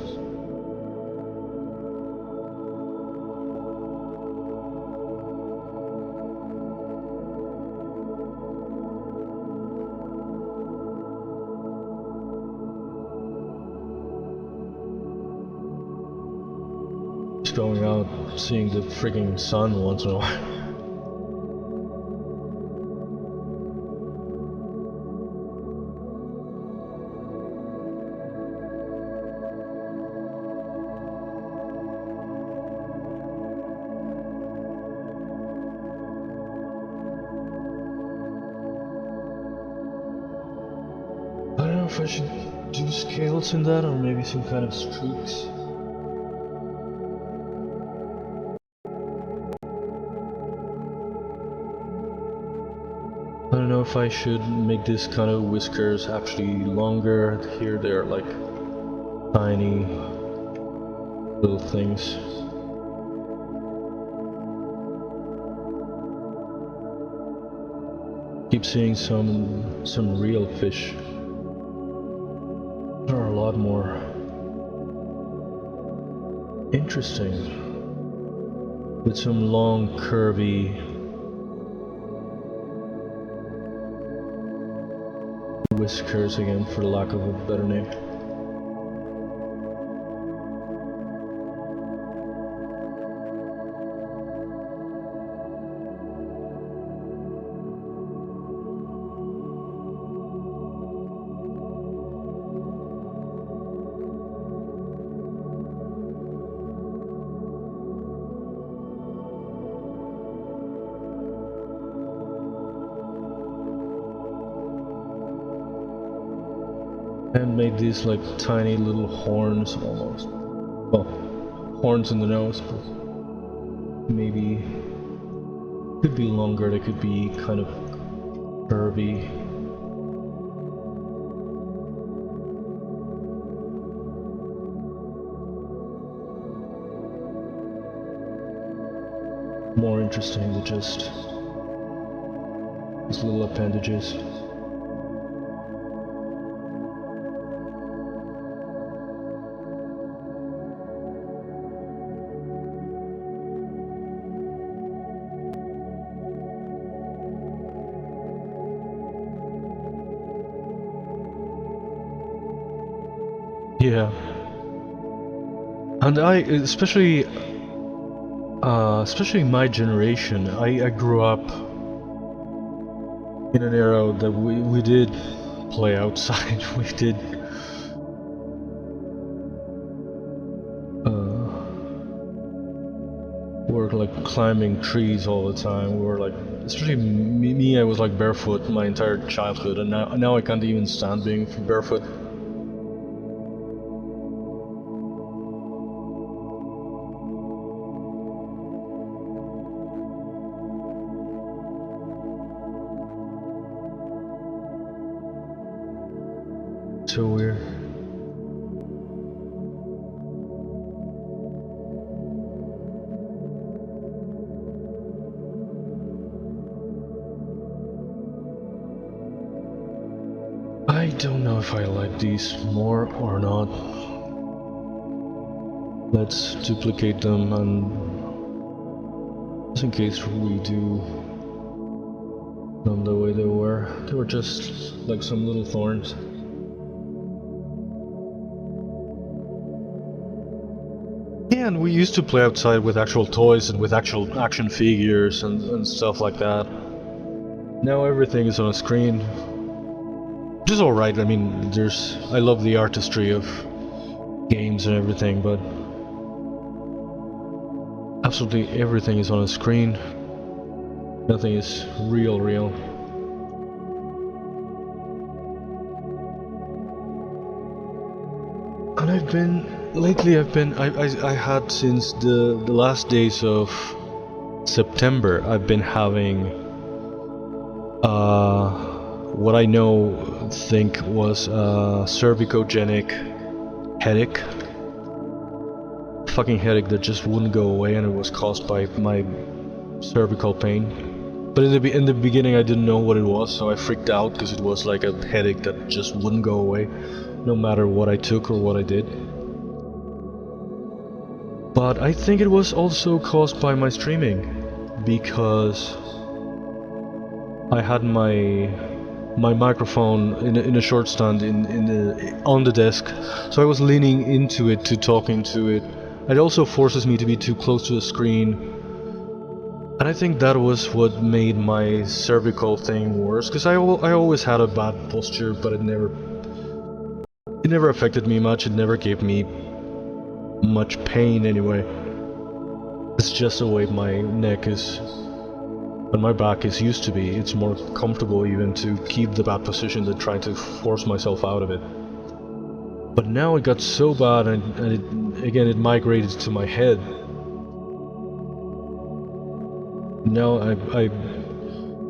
Just going out, seeing the freaking sun once in a while. I don't know if I should do scales in that or maybe some kind of streaks. I don't know if I should make this kind of whiskers actually longer. Here they're like tiny little things. Keep seeing some real fish. There are a lot more interesting with some long curvy whiskers again, for the lack of a better name. And made these like tiny little horns almost. Well, horns in the nose, but maybe could be longer, they could be kind of curvy. More interesting than just these little appendages. Yeah, and especially my generation, I grew up in an era that we did play outside. We did were like climbing trees all the time. We were like, especially me, I was like barefoot my entire childhood, and now I can't even stand being barefoot. So weird. I don't know if I like these more or not. Let's duplicate them, and just in case we do them the way they were just like some little thorns. Yeah, and we used to play outside with actual toys and with actual action figures and stuff like that. Now everything is on a screen. Which is alright, I mean, I love the artistry of games and everything, but absolutely everything is on a screen. Nothing is real. And lately I had since the last days of September, I've been having what I think was a cervicogenic headache. Fucking headache that just wouldn't go away, and it was caused by my cervical pain. But in the beginning I didn't know what it was, so I freaked out because it was like a headache that just wouldn't go away, no matter what I took or what I did. But I think it was also caused by my streaming, because I had my microphone in a short stand on the desk, so I was leaning into it to talk into it. It also forces me to be too close to the screen, and I think that was what made my cervical thing worse, because I always had a bad posture, but it never affected me much. It never gave me much pain anyway. It's just the way my neck is and my back is used to be. It's more comfortable even to keep the bad position than trying to force myself out of it. But now it got so bad, and it migrated to my head. Now I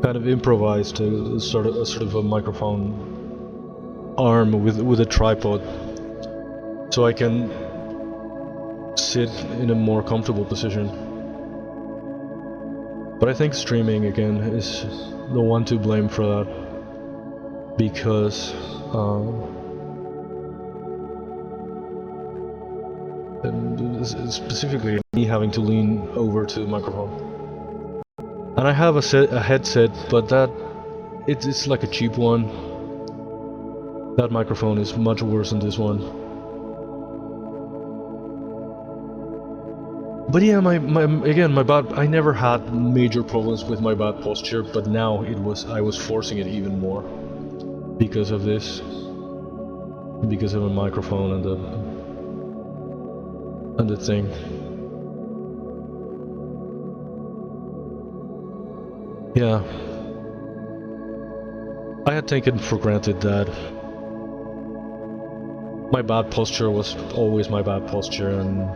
kind of improvised a sort of a microphone arm with a tripod, so I can sit in a more comfortable position. But I think streaming again is the one to blame for that, because specifically me having to lean over to the microphone. And I have a headset, but it's like a cheap one. That microphone is much worse than this one. But yeah, I never had major problems with my bad posture, but now I was forcing it even more because of this, because of a microphone and the thing. Yeah, I had taken for granted that my bad posture was always my bad posture, and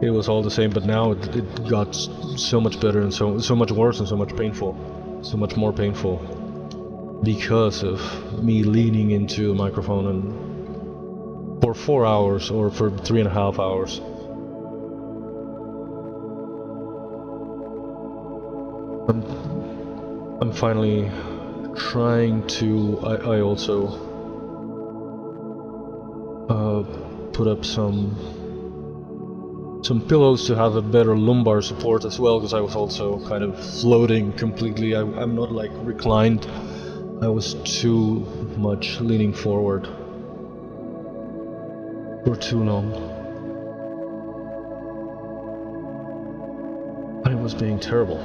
it was all the same. But now it got so much better, and so much worse, and so much more painful, because of me leaning into the microphone and for 4 hours or for 3.5 hours. I'm finally trying to. I also put up some pillows to have a better lumbar support as well, because I was also kind of floating completely. I'm not like reclined. I was too much leaning forward for too long. I was being terrible.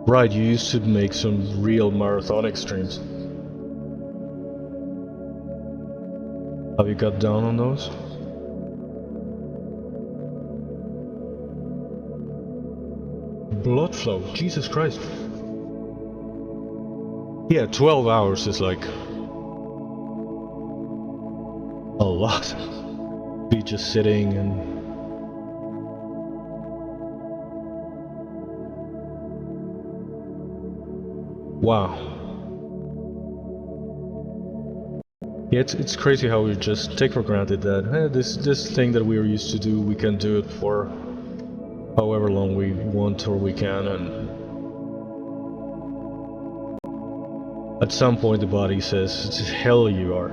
Right, you used to make some real marathonic streams. Have you got down on those? Blood flow, Jesus Christ. Yeah, 12 hours is like a lot. Be just sitting and wow. Yeah, it's crazy how we just take for granted that this thing that we are used to do, we can do it for however long we want or we can, and at some point the body says, hell you are.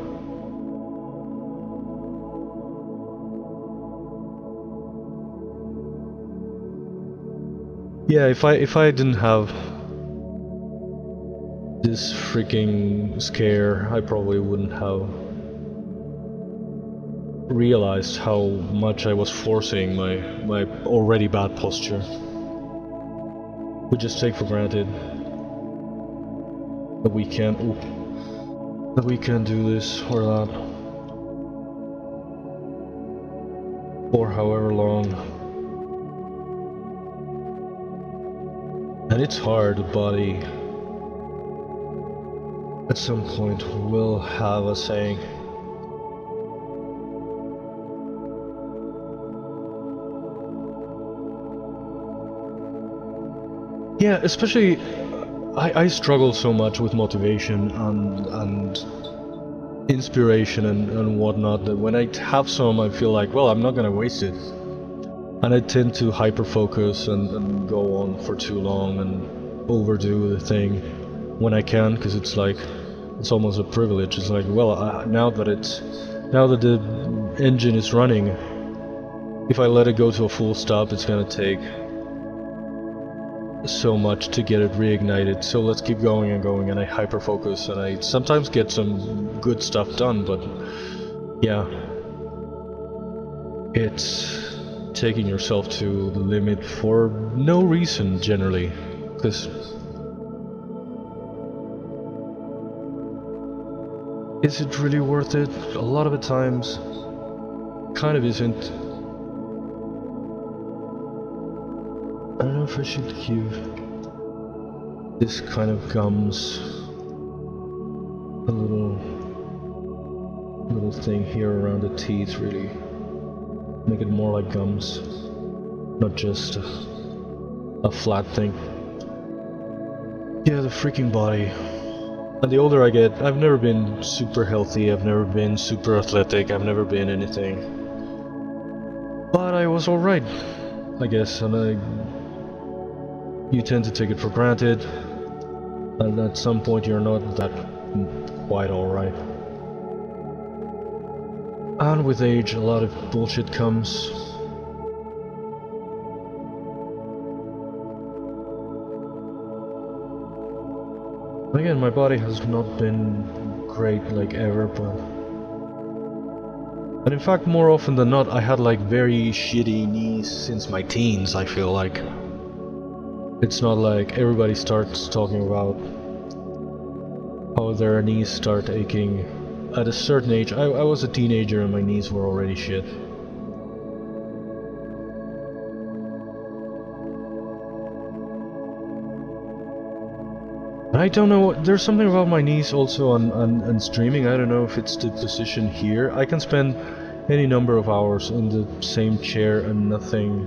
Yeah, if I didn't have this freaking scare, I probably wouldn't have realized how much I was forcing my already bad posture. We just take for granted that we can do this or that for however long. And it's hard, the body at some point will have a saying. Yeah, especially I struggle so much with motivation and inspiration and whatnot that when I have some I feel like, well, I'm not gonna waste it. And I tend to hyper focus and go on for too long and overdo the thing when I can, because it's like, it's almost a privilege. It's like, well, now that the engine is running, if I let it go to a full stop, it's gonna take so much to get it reignited, so let's keep going and going, and I hyper focus and I sometimes get some good stuff done, but yeah, it's taking yourself to the limit for no reason generally, because is it really worth it? A lot of the times kind of isn't. I don't know if I should give this kind of gums a little thing here around the teeth, really make it more like gums, not just a flat thing. Yeah, the freaking body. And the older I get, I've never been super healthy, I've never been super athletic, I've never been anything. But I was alright, I guess, and you tend to take it for granted, and at some point you're not that quite alright. And with age, a lot of bullshit comes. Again, my body has not been great like ever, but... And in fact, more often than not, I had like very shitty knees since my teens, I feel like. It's not like everybody starts talking about how their knees start aching at a certain age. I was a teenager and my knees were already shit. I don't know, there's something about my knees also on streaming. I don't know if it's the position here. I can spend any number of hours in the same chair and nothing.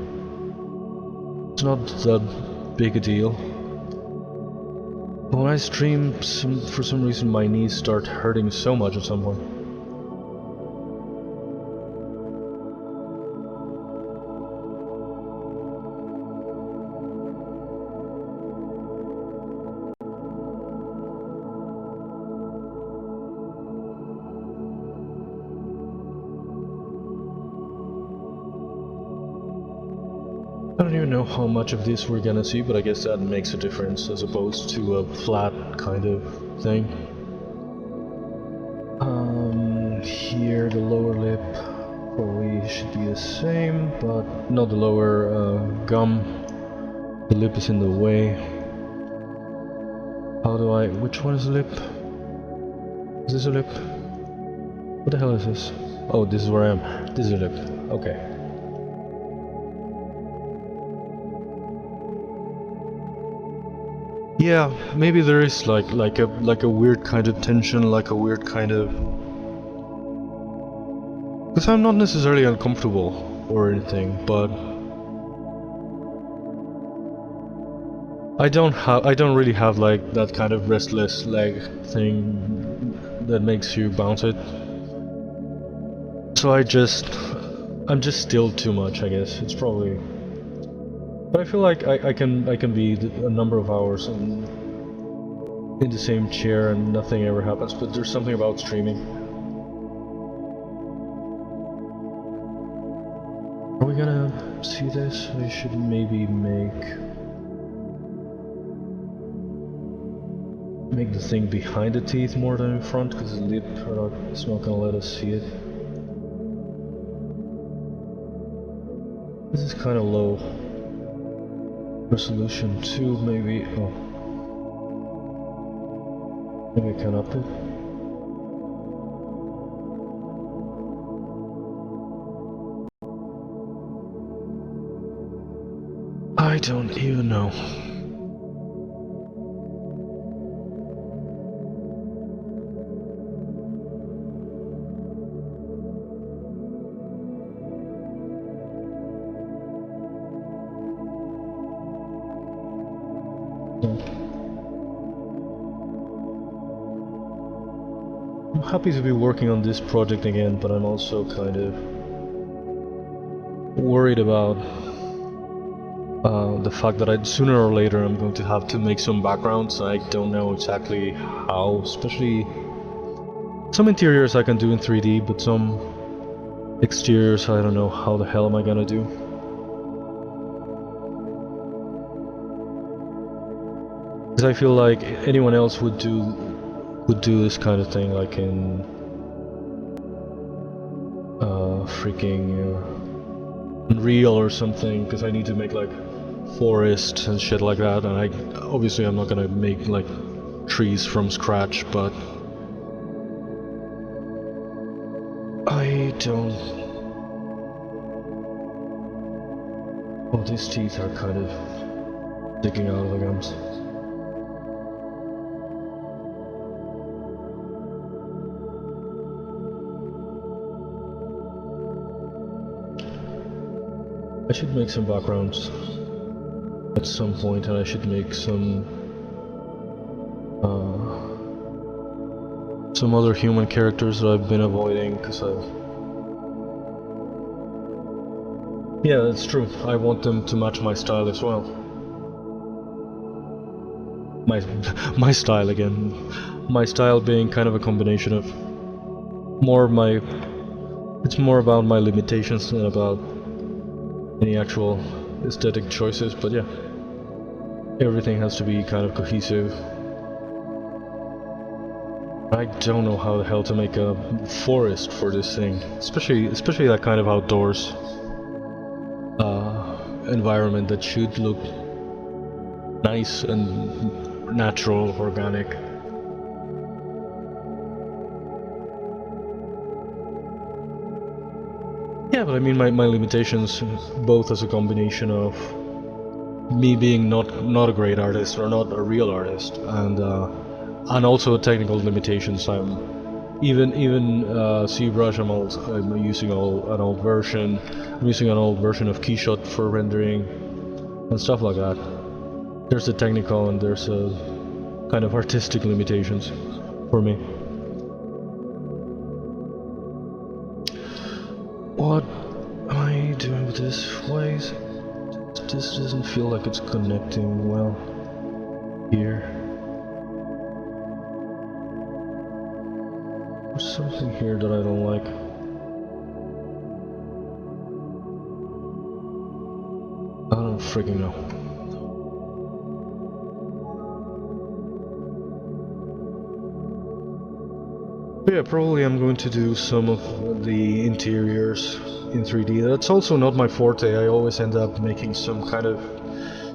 It's not that big a deal. But when I stream, for some reason my knees start hurting so much at some point. I don't even know how much of this we're gonna see, but I guess that makes a difference as opposed to a flat kind of thing. Here the lower lip probably should be the same, but not the lower gum. The lip is in the way. How do I... which one is a lip? Is this a lip? What the hell is this? Oh, this is where I am. This is a lip. Okay. Yeah, maybe there is like a weird kind of tension, like a weird kind of... Because I'm not necessarily uncomfortable or anything, but I don't really have like that kind of restless leg thing that makes you bounce it. So I'm just still too much, I guess. It's probably... But I feel like I can be a number of hours in the same chair and nothing ever happens, but there's something about streaming. Are we gonna see this? I should maybe make the thing behind the teeth more than in front, because the lip is not gonna let us see it. This is kind of low resolution too, maybe. Oh, maybe I can up it. I don't even know. I'm happy to be working on this project again, but I'm also kind of worried about the fact that sooner or later I'm going to have to make some backgrounds. I don't know exactly how, especially some interiors I can do in 3D, but some exteriors I don't know how the hell am I gonna do. Because I feel like anyone else would do this kind of thing, like in freaking Unreal or something, because I need to make like forests and shit like that, and obviously I'm not gonna make like trees from scratch, but I don't... Oh, these teeth are kind of sticking out of the gums. I should make some backgrounds at some point, and I should make some other human characters that I've been avoiding, because yeah, that's true. I want them to match my style as well. My style again. My style being kind of a combination of it's more about my limitations than about any actual aesthetic choices, but yeah, everything has to be kind of cohesive. I don't know how the hell to make a forest for this thing, especially that kind of outdoors environment that should look nice and natural, organic. Yeah, but I mean my limitations, both as a combination of me being not a great artist or not a real artist, and also technical limitations. Even ZBrush, I'm using an old version. I'm using an old version of Keyshot for rendering and stuff like that. There's the technical and there's a kind of artistic limitations for me. What am I doing with this? Why is this doesn't feel like it's connecting well here? There's something here that I don't like. I don't freaking know. But yeah, probably I'm going to do some of the interiors in 3D. That's also not my forte. I always end up making some kind of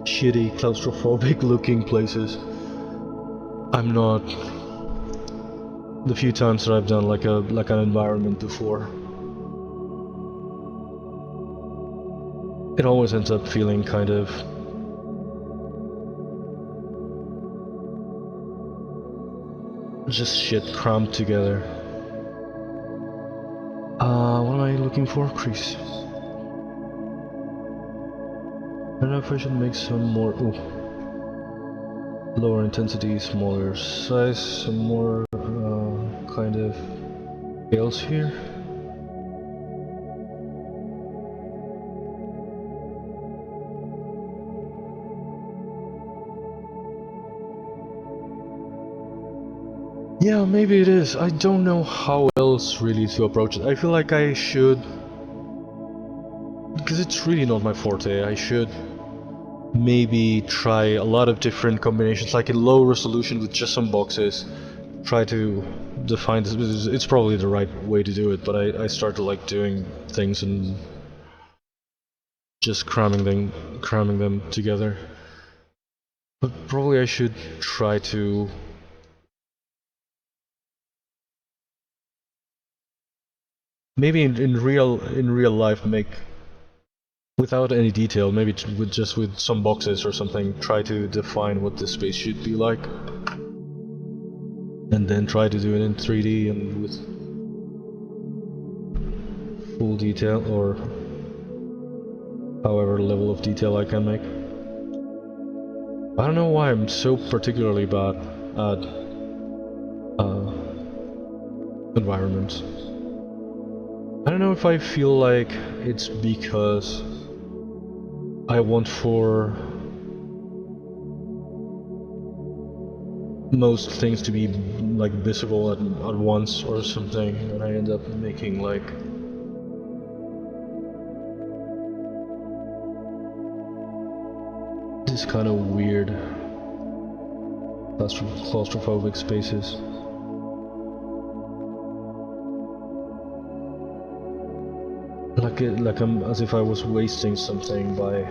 shitty, claustrophobic looking places. I'm not... The few times that I've done like an environment before, it always ends up feeling kind of just shit crammed together. What am I looking for? Crease. I don't know if I should make some more... Ooh. Lower intensity, smaller size, some more kind of scales here. Yeah, maybe it is. I don't know how else really to approach it. I feel like I should, because it's really not my forte, I should maybe try a lot of different combinations, like in low resolution with just some boxes. Try to define this. It's probably the right way to do it, but I start to like doing things and just cramming them together. But probably I should try to maybe in real life make, without any detail, maybe with some boxes or something, try to define what this space should be like, and then try to do it in 3D and with full detail, or however level of detail I can make. I don't know why I'm so particularly bad at environments. I don't know if I feel like it's because I want for most things to be like visible at once or something, and I end up making like this kind of weird claustrophobic spaces. Like I'm as if I was wasting something by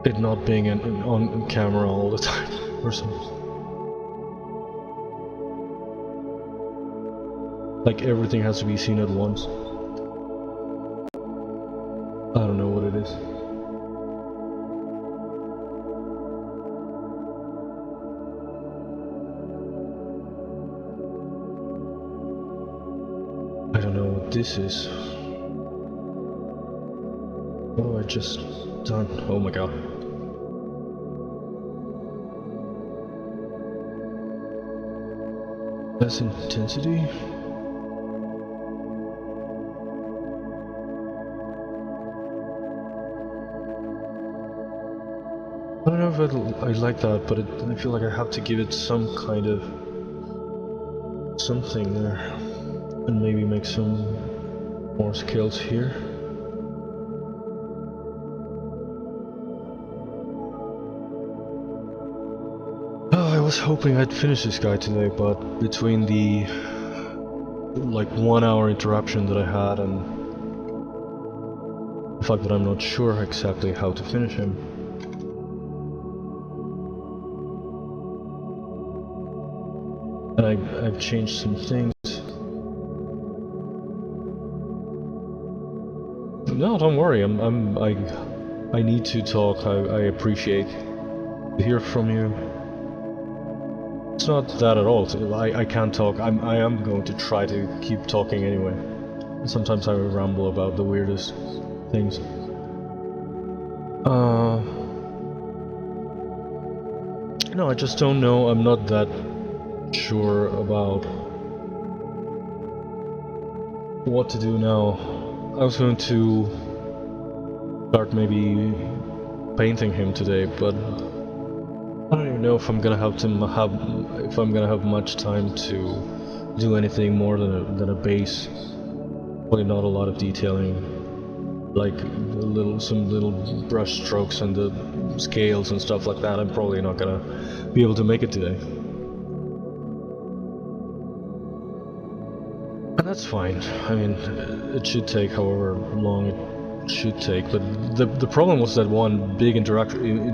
it not being on camera all the time or something. Like everything has to be seen at once. I don't know what it is. I don't know what this is. What have I just done? Oh my god. Less intensity? I don't know if I like that, but I feel like I have to give it some kind of something there, and maybe make some more scales here. Oh, I was hoping I'd finish this guy today, but between the like 1 hour interruption that I had and the fact that I'm not sure exactly how to finish him, and I've changed some things. No, don't worry. I need to talk. I appreciate to hear from you. It's not that at all. I can't talk. I am going to try to keep talking anyway. Sometimes I ramble about the weirdest things. No, I just don't know. I'm not that sure about what to do now. I was going to start maybe painting him today, but I don't even know if I'm gonna have much time to do anything more than a base. Probably not a lot of detailing, like some little brush strokes and the scales and stuff like that. I'm probably not gonna be able to make it today. And that's fine. I mean, it should take however long it should take, but the problem was that one big interruption.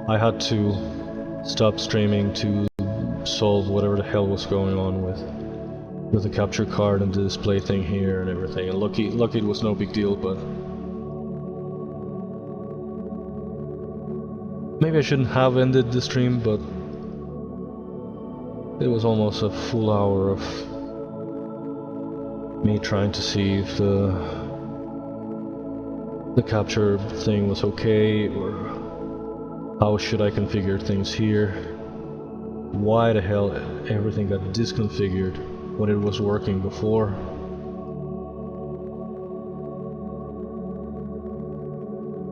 I had to stop streaming to solve whatever the hell was going on with the capture card and the display thing here and everything. And lucky it was no big deal, but maybe I shouldn't have ended the stream, but it was almost a full hour of me trying to see if the capture thing was okay, or how should I configure things here. Why the hell everything got disconfigured when it was working before.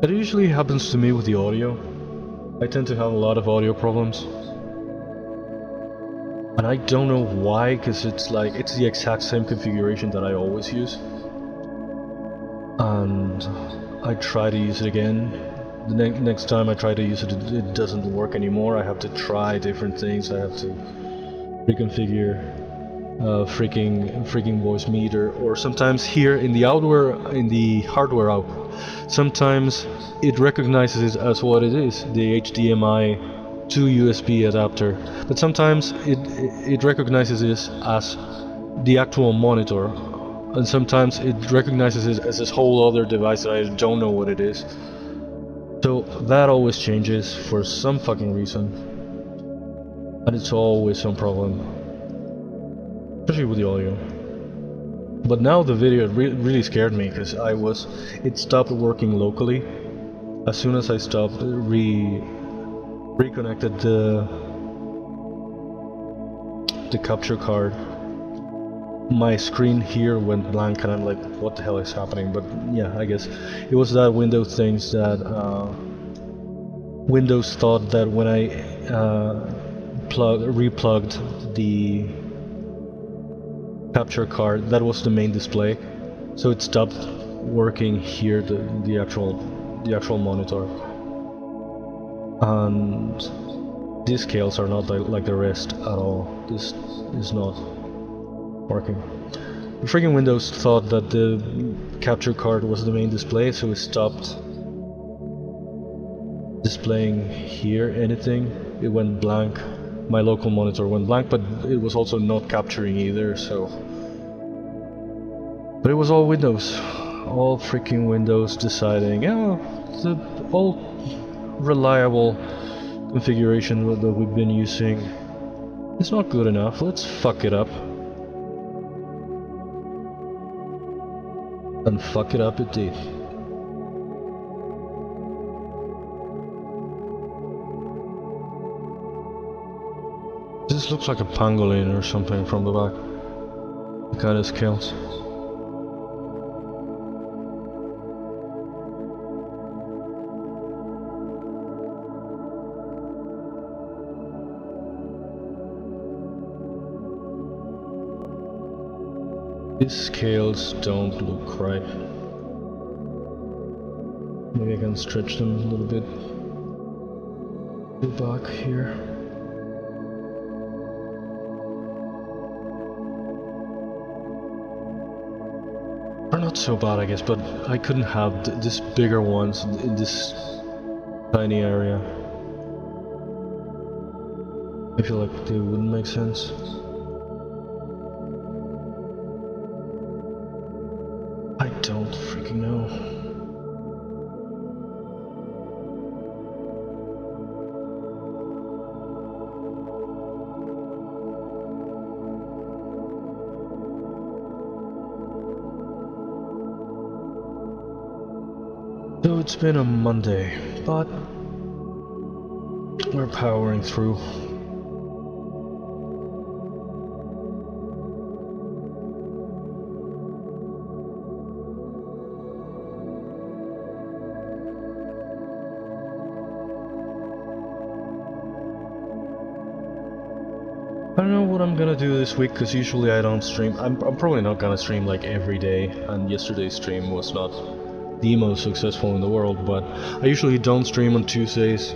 It usually happens to me with the audio. I tend to have a lot of audio problems. And I don't know why, because it's the exact same configuration that I always use. And I try to use it again. The next time I try to use it, it doesn't work anymore. I have to try different things. I have to reconfigure freaking voice meter, or sometimes here in the hardware output, sometimes it recognizes it as what it is, the HDMI to USB adapter, but sometimes it recognizes it as the actual monitor, and sometimes it recognizes it as this whole other device that I don't know what it is. So that always changes for some fucking reason, and it's always some problem, especially with the audio. But now the video really scared me, because it stopped working locally as soon as I stopped reconnected the capture card. My screen here went blank, and I'm like, what the hell is happening? But yeah, I guess it was that Windows things that Windows thought that when I replugged the capture card, that was the main display, so it stopped working here, the actual monitor. And these scales are not like the rest at all. This is not working. The freaking Windows thought that the capture card was the main display, so it stopped displaying here anything. It went blank. My local monitor went blank, but it was also not capturing either, so... But it was all Windows. All freaking Windows deciding, yeah, the all reliable configuration that we've been using is not good enough. Let's fuck it up. And fuck it up it did. This looks like a pangolin or something from the back. The kind of scales. These scales don't look right. Maybe I can stretch them a little bit. Back here. They're not so bad, I guess, but I couldn't have this bigger ones in this tiny area. I feel like they wouldn't make sense. I don't freaking know. So it's been a Monday, but we're powering through. I don't know what I'm gonna do this week, because usually I don't stream. I'm probably not gonna stream like every day, and yesterday's stream was not the most successful in the world, but I usually don't stream on Tuesdays,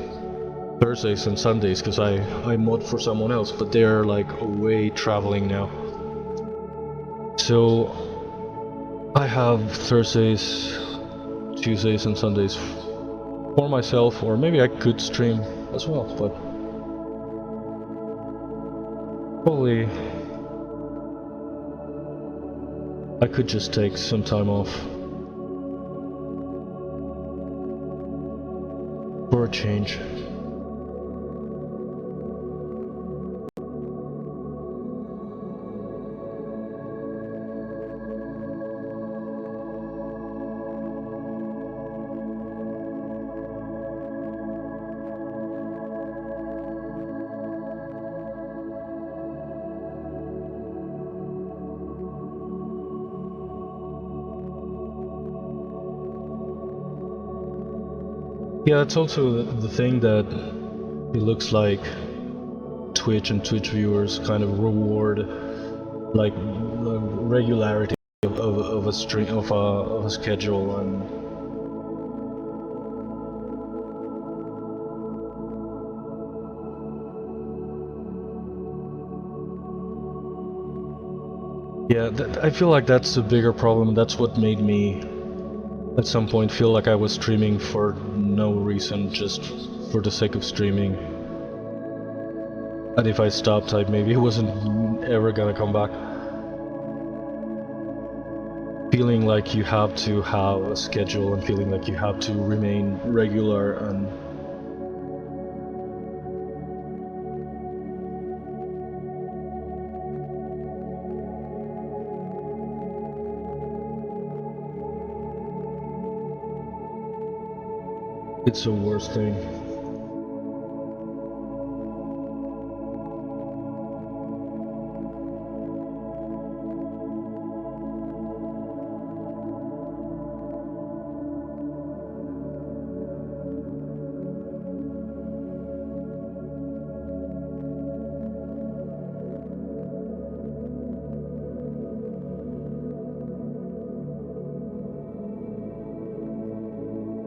Thursdays and Sundays, because I mod for someone else, but they're like away traveling now. So I have Thursdays, Tuesdays and Sundays for myself, or maybe I could stream as well, but probably I could just take some time off for a change. Yeah, it's also the thing that it looks like Twitch and Twitch viewers kind of reward like the regularity of a stream of a schedule, and yeah, I feel like that's the bigger problem. That's what made me at some point feel like I was streaming for no reason, just for the sake of streaming. And if I stopped, I maybe wasn't ever gonna come back. Feeling like you have to have a schedule and feeling like you have to remain regular, and it's the worst thing.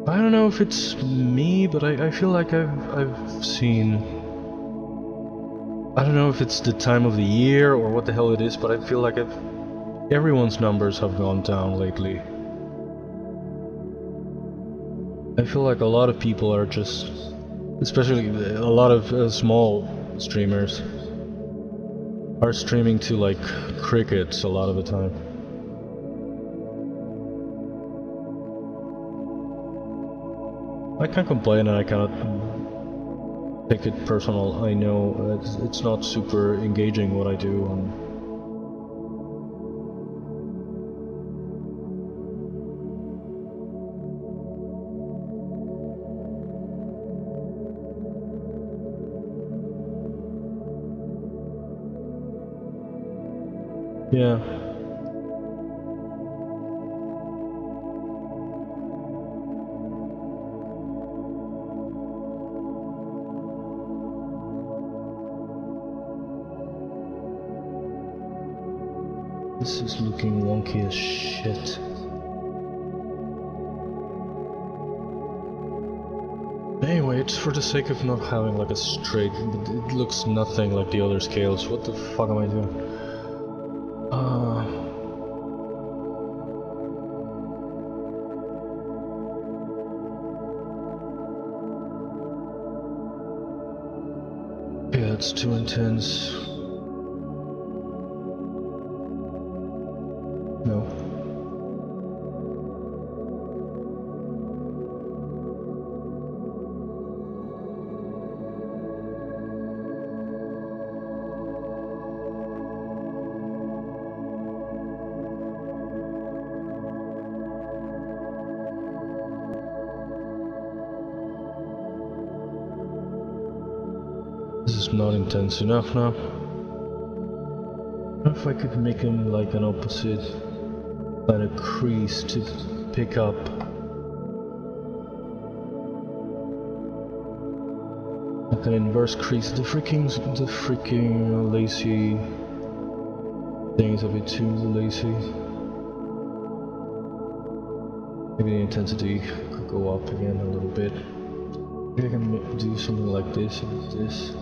I don't know if it's me, but I feel like I've seen, I don't know if it's the time of the year or what the hell it is, but I feel like everyone's numbers have gone down lately. I feel like a lot of people are just, especially a lot of small streamers, are streaming to like crickets a lot of the time. I can't complain, and I cannot take it personal. I know it's not super engaging what I do, and yeah. This is looking wonky as shit. Anyway, it's for the sake of not having like a straight, but it looks nothing like the other scales. What the fuck am I doing? Yeah, it's too intense. No. This is not intense enough now. If I could make him like an opposite kind of crease to pick up. Like an inverse crease. The freaking lacy thing is a bit too lacy. Maybe the intensity could go up again a little bit. Maybe I can do something like this and this.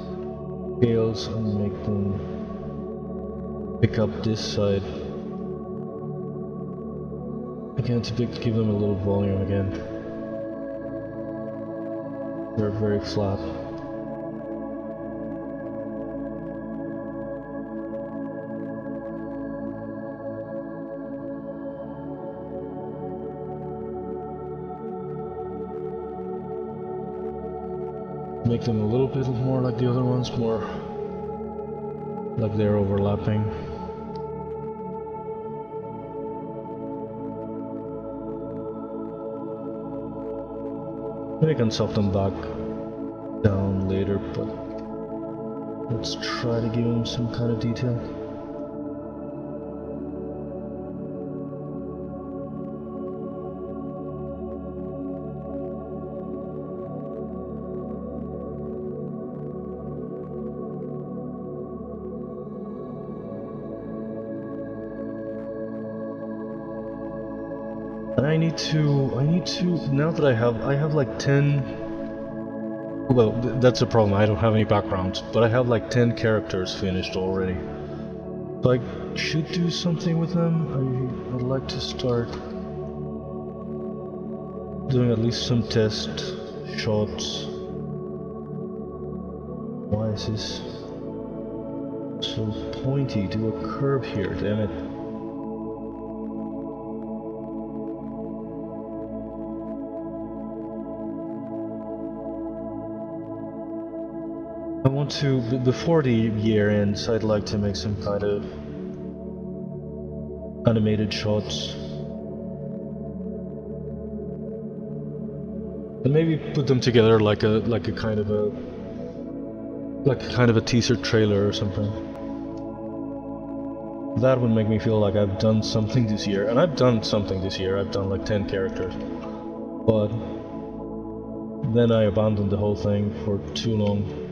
Scales and make them pick up this side. Again, to give them a little volume again. They're very flat. Make them a little bit more like the other ones, more like they're overlapping. Maybe I can soft them back down later, but let's try to give them some kind of detail. I need to, now that I have like 10, well, that's a problem, I don't have any backgrounds, but I have like 10 characters finished already. So I should do something with them. I'd like to start doing at least some test shots. Why is this so pointy? Do a curve here, damn it. I want to, before the year ends, I'd like to make some kind of animated shots. And maybe put them together like a kind of a teaser trailer or something. That would make me feel like I've done something this year. And I've done something this year, I've done like 10 characters. But then I abandoned the whole thing for too long.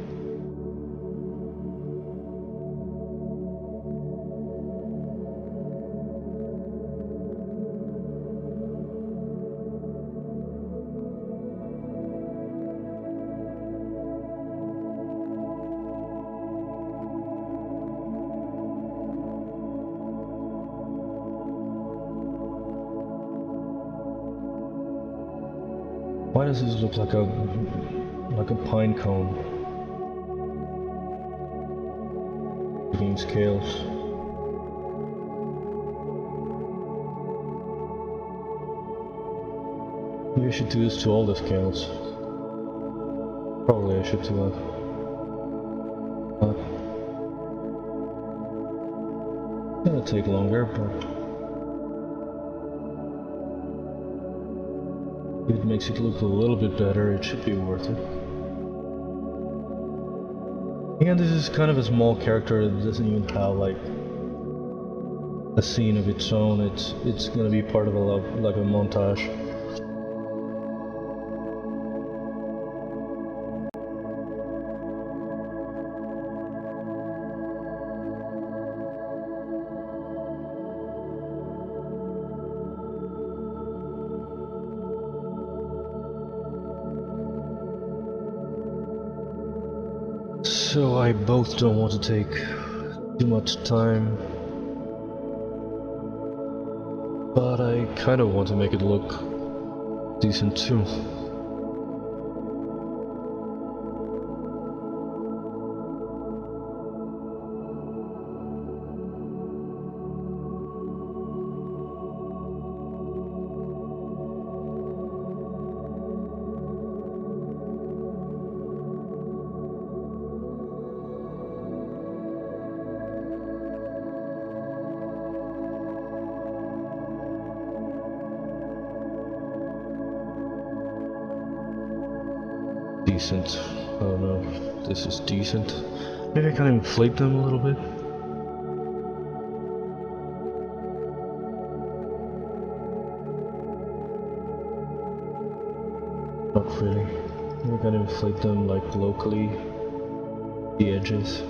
Why does this look like a pine cone? Taking scales. Maybe I should do this to all the scales. Probably I should do that. It'll take longer, but if it makes it look a little bit better, it should be worth it. Again, this is kind of a small character. It doesn't even have like a scene of its own. It's gonna be part of like a montage. So I both don't want to take too much time, but I kind of want to make it look decent too. Decent. Oh no, this is decent. Maybe I can inflate them a little bit. Not really. Maybe I can inflate them like locally, the edges.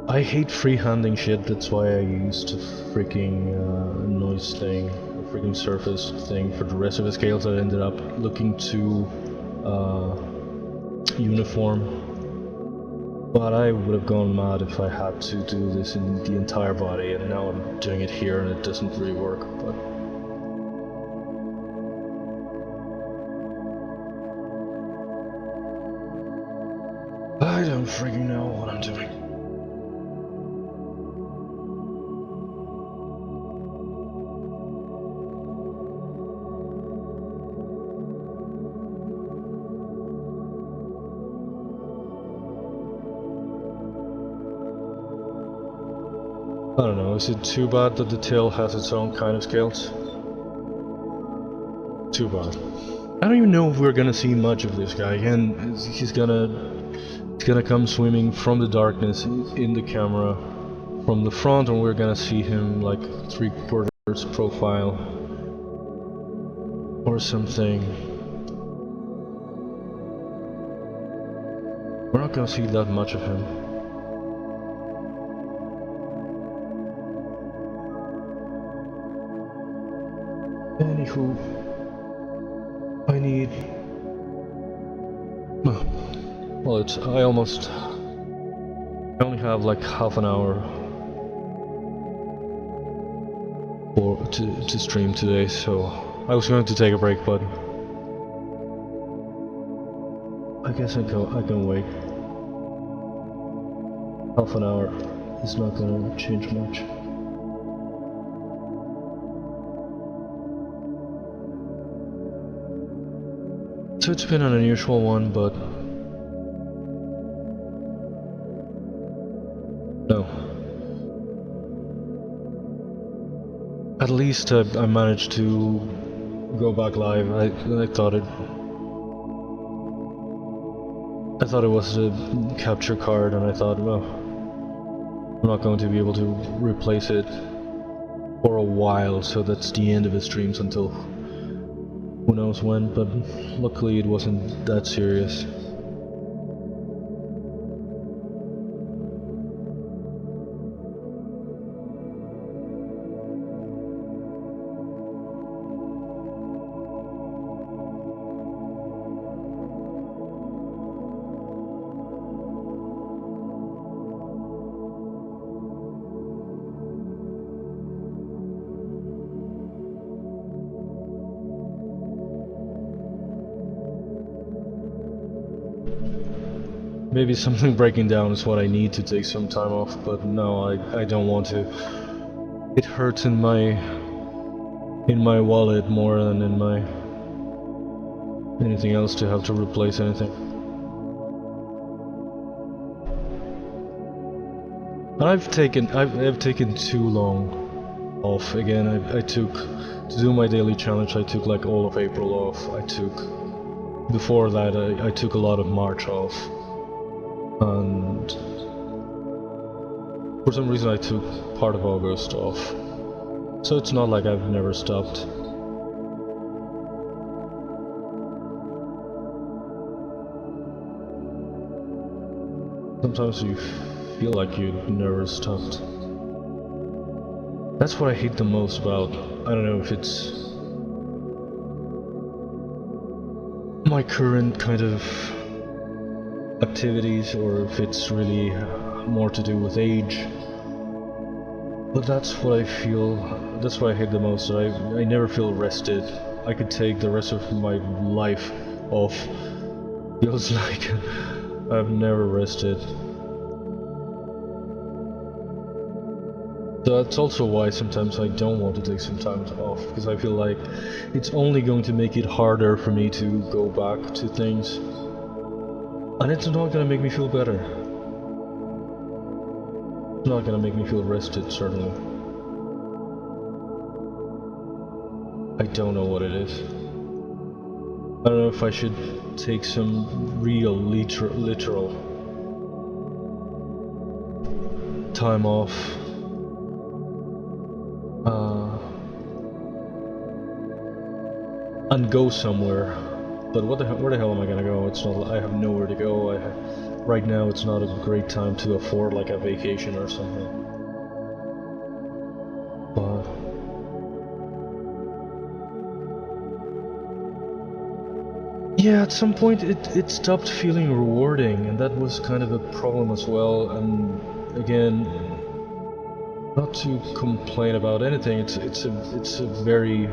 I hate freehanding shit, that's why I used a freaking noise thing, a freaking surface thing for the rest of the scales that ended up looking too uniform. But I would have gone mad if I had to do this in the entire body, and now I'm doing it here and it doesn't really work. But I don't freaking know what I'm doing. I don't know, is it too bad that the tail has its own kind of scales? Too bad. I don't even know if we're gonna see much of this guy. Again, he's gonna come swimming from the darkness in the camera from the front, and we're gonna see him like 3/4 profile or something. We're not gonna see that much of him. Anywho, I need... Well, I only have like half an hour to stream today, so I was going to take a break, but I guess I can wait. Half an hour is not gonna change much. So it's been an unusual one, but no. At least I managed to go back live. I thought it was a capture card, and I thought, well, I'm not going to be able to replace it for a while, so that's the end of the streams until who knows when, but luckily it wasn't that serious. Maybe something breaking down is what I need to take some time off, but no, I don't want to. It hurts in my wallet more than in my anything else to have to replace anything. And I've taken too long off again. I took, to do my daily challenge, I took like all of April off. Before that I took a lot of March off. And for some reason I took part of August off. So it's not like I've never stopped. Sometimes you feel like you never stopped. That's what I hate the most about, I don't know if it's my current kind of activities or if it's really more to do with age, but that's what I feel, that's what I hate the most. I never feel rested. I could take the rest of my life off. Feels like I've never rested. So that's also why sometimes I don't want to take some time off, because I feel like it's only going to make it harder for me to go back to things. And it's not gonna make me feel better. It's not gonna make me feel rested, certainly. I don't know what it is. I don't know if I should take some real literal time off. And go somewhere. But where the hell am I gonna go? It's not. I have nowhere to go. Right now, it's not a great time to afford like a vacation or something. But Yeah, at some point it stopped feeling rewarding, and that was kind of a problem as well. And again, not to complain about anything, it's a very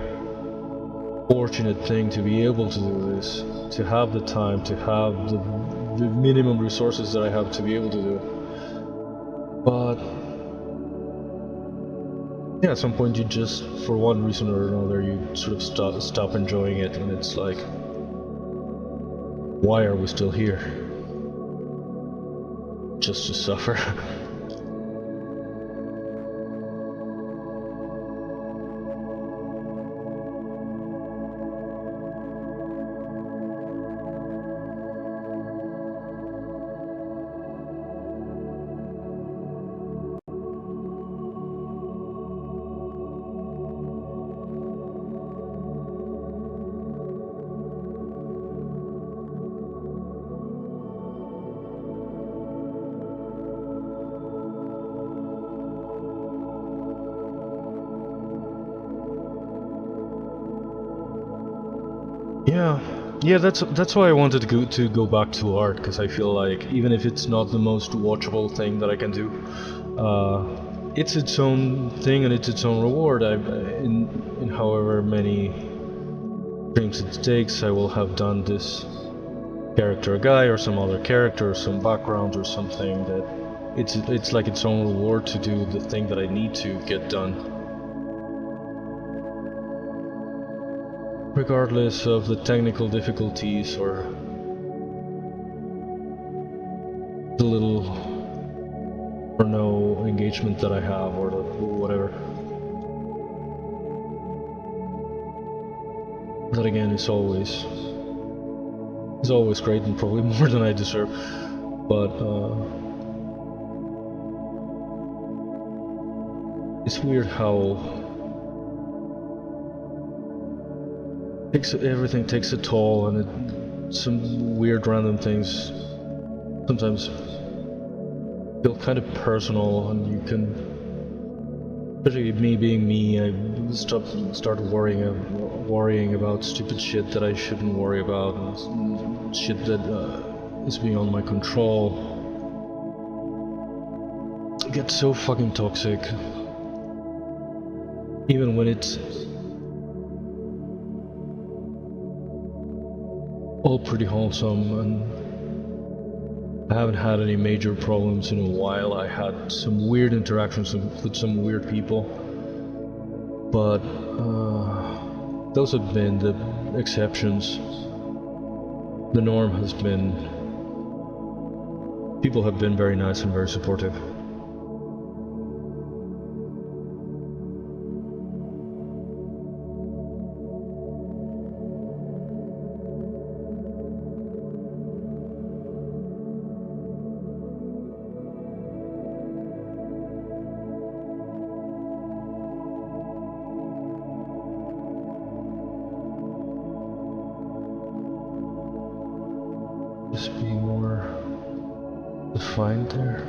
fortunate thing to be able to do this, to have the time, to have the minimum resources that I have to be able to do it. But yeah, at some point you just, for one reason or another, you sort of stop enjoying it, and it's like, why are we still here? Just to suffer. Yeah, that's why I wanted to go back to art, because I feel like even if it's not the most watchable thing that I can do, it's its own thing and it's its own reward. In however many streams it takes, I will have done this character guy or some other character or some background or something that it's like its own reward to do the thing that I need to get done. Regardless of the technical difficulties or the little or no engagement that I have or whatever. That again is always great and probably more than I deserve, but it's weird how everything takes a toll, and some weird random things sometimes feel kind of personal, and you can, especially me being me, I start worrying about stupid shit that I shouldn't worry about, and shit that is beyond my control. It gets so fucking toxic, even when it's all pretty wholesome, and I haven't had any major problems in a while. I had some weird interactions with some weird people, but those have been the exceptions. The norm has been people have been very nice and very supportive. Just be more defined there.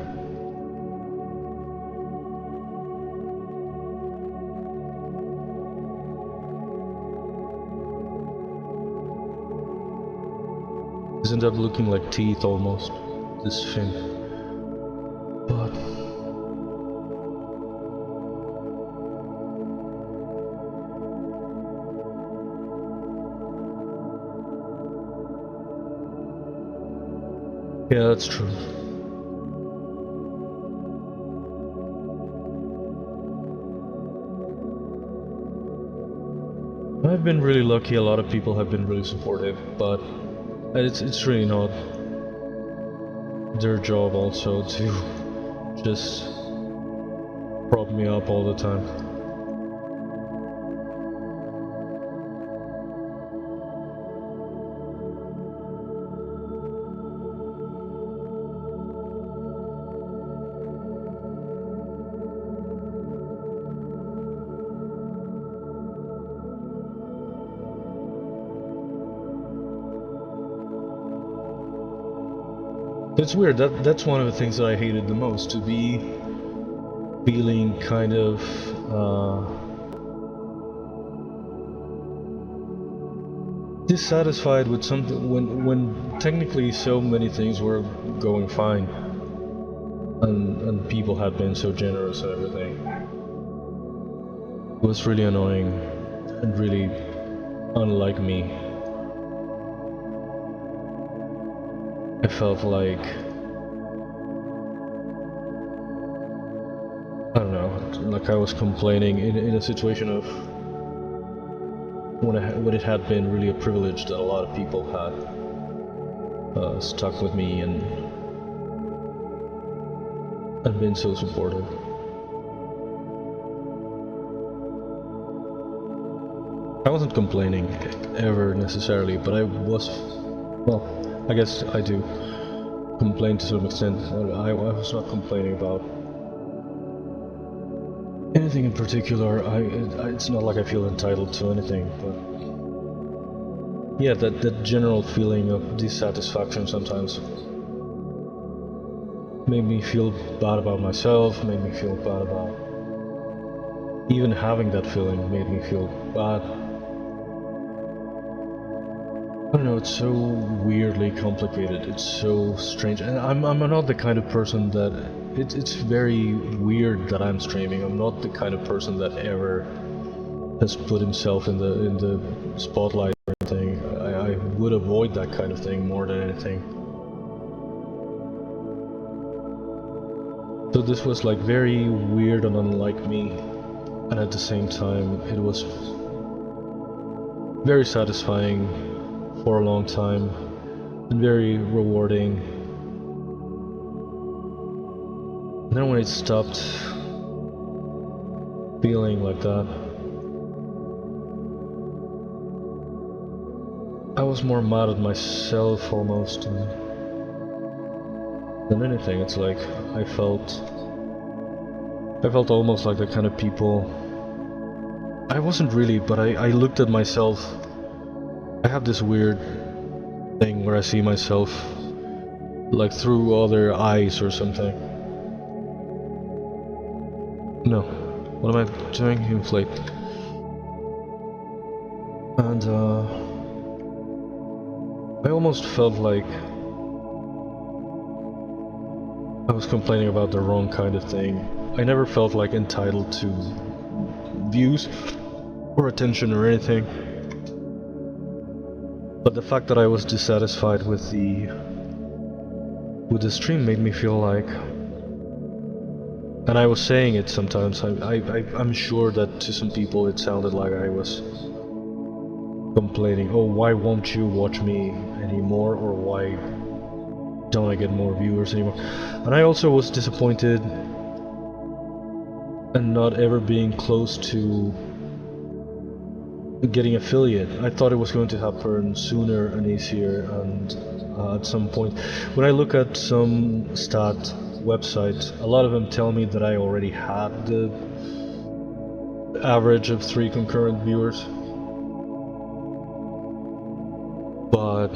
Isn't that looking like teeth almost, this fin? But yeah, that's true. I've been really lucky. A lot of people have been really supportive, but it's really not their job also to just prop me up all the time. It's weird, that's one of the things that I hated the most, to be feeling kind of dissatisfied with something when technically so many things were going fine, and people had been so generous and everything. It was really annoying and really unlike me. I felt like, I don't know, like I was complaining in a situation of when it had been really a privilege that a lot of people had stuck with me and been so supportive. I wasn't complaining ever necessarily, but I was, well, I guess I do complain to some extent. I was not complaining about anything in particular. It's not like I feel entitled to anything, but yeah, that general feeling of dissatisfaction sometimes made me feel bad about myself, made me feel bad about even having that feeling, made me feel bad. I don't know, it's so weirdly complicated, it's so strange, and I'm not the kind of person that, it's very weird that I'm streaming. I'm not the kind of person that ever has put himself in the spotlight or anything. I would avoid that kind of thing more than anything. So this was like very weird and unlike me, and at the same time it was very satisfying for a long time and very rewarding. And then when it stopped feeling like that, I was more mad at myself almost than anything. It's like I felt almost like the kind of people, I wasn't really, but I looked at myself. I have this weird thing where I see myself like through other eyes or something. No, what am I doing? Inflate. And I almost felt like I was complaining about the wrong kind of thing. I never felt like entitled to views or attention or anything. But the fact that I was dissatisfied with the stream made me feel like, and I was saying it sometimes, I'm sure that to some people it sounded like I was complaining, oh, why won't you watch me anymore, or why don't I get more viewers anymore? And I also was disappointed and not ever being close to getting affiliate. I thought it was going to happen sooner and easier, and at some point when I look at some stat websites, a lot of them tell me that I already had the average of 3 concurrent viewers, but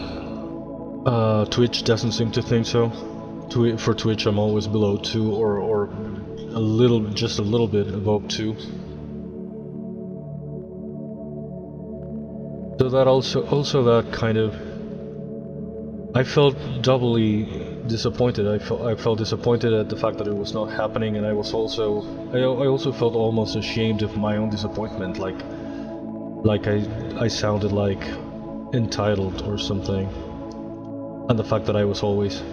Twitch doesn't seem to think so. For Twitch I'm always below 2 or just a little bit above 2. So that also that kind of, I felt doubly disappointed. I felt disappointed at the fact that it was not happening, and I also felt almost ashamed of my own disappointment, like I sounded like entitled or something. And the fact that I was always,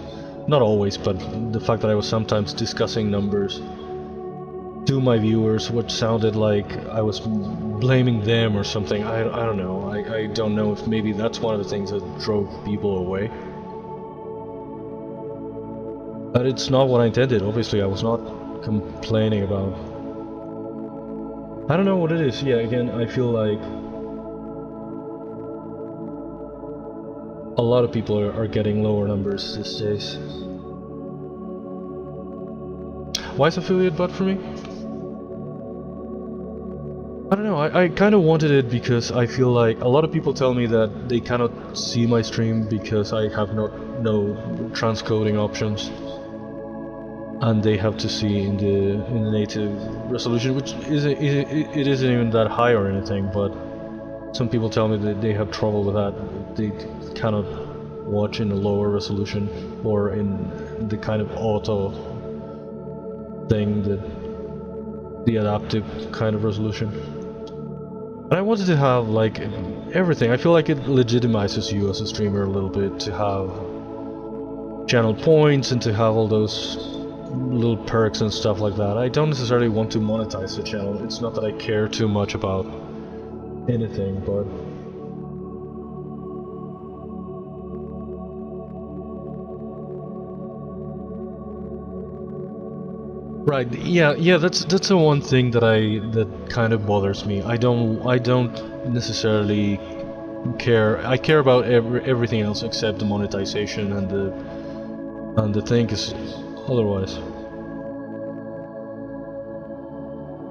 not always, but the fact that I was sometimes discussing numbers to my viewers, which sounded like I was blaming them or something. I don't know. I don't know if maybe that's one of the things that drove people away. But it's not what I intended. Obviously, I was not complaining about. I don't know what it is. Yeah, again, I feel like a lot of people are getting lower numbers these days. Why is affiliate bad for me? I don't know, I kind of wanted it because I feel like a lot of people tell me that they cannot see my stream because I have no transcoding options, and they have to see in the native resolution, which isn't even that high or anything, but Some people tell me that they have trouble with that. They cannot watch in a lower resolution or in the kind of auto thing, that the adaptive kind of resolution. And I wanted to have like everything. I feel like it legitimizes you as a streamer a little bit to have channel points and to have all those little perks and stuff like that. I don't necessarily want to monetize the channel. It's not that I care too much about anything, but right, yeah, that's the one thing that kind of bothers me. I don't necessarily care. I care about everything else except the monetization and the thing is otherwise.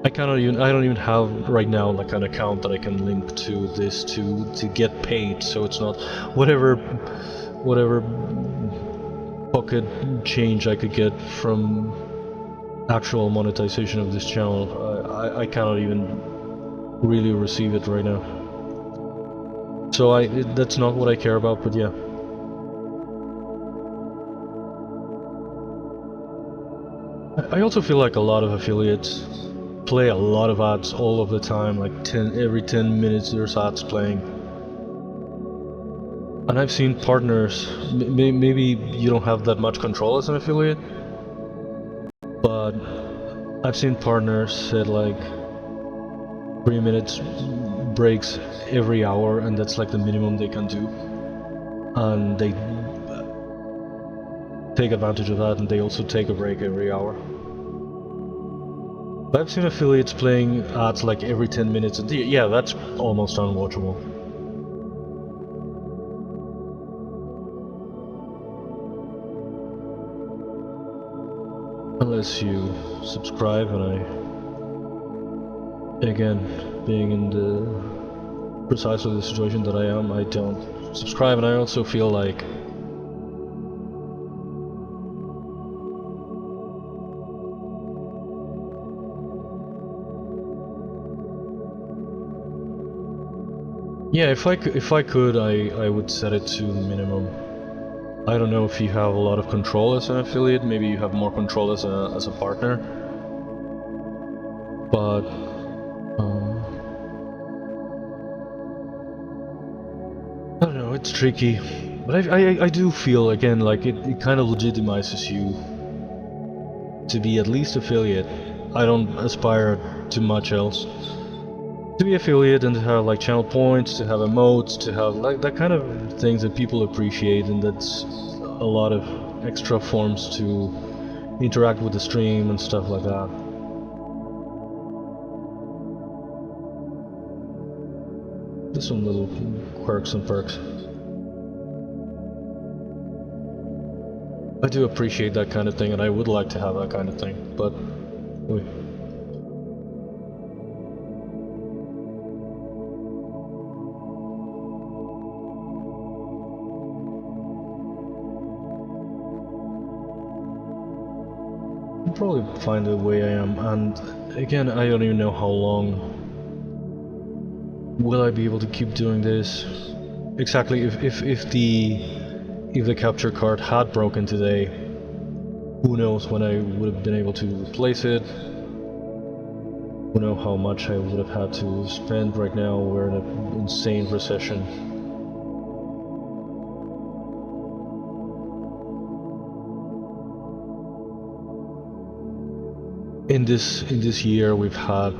I don't even have right now like an account that I can link to this to get paid, so it's not whatever pocket change I could get from actual monetization of this channel. I cannot even really receive it right now. So that's not what I care about, but yeah. I also feel like a lot of affiliates play a lot of ads all of the time, like every 10 minutes there's ads playing. And I've seen partners, maybe you don't have that much control as an affiliate, but I've seen partners set like 3 minutes breaks every hour, and that's like the minimum they can do. And they take advantage of that, and they also take a break every hour. I've seen affiliates playing ads like every 10 minutes, and yeah, that's almost unwatchable. Unless you subscribe, and again, being in the precisely the situation that I am, I don't subscribe, and I also feel like yeah, if I could, I would set it to minimum. I don't know if you have a lot of control as an affiliate, maybe you have more control as a partner, but I don't know, it's tricky. But I do feel, again, like it kind of legitimizes you to be at least affiliate. I don't aspire to much else. To be affiliate and to have like channel points, to have emotes, to have like that kind of things that people appreciate, and that's a lot of extra forms to interact with the stream and stuff like that. Just some little quirks and perks. I do appreciate that kind of thing, and I would like to have that kind of thing, but I'll probably find the way I am, and again, I don't even know how long will I be able to keep doing this. Exactly, if the capture card had broken today, who knows when I would have been able to replace it. Who knows how much I would have had to spend right now. We're in an insane recession. In this year we've had,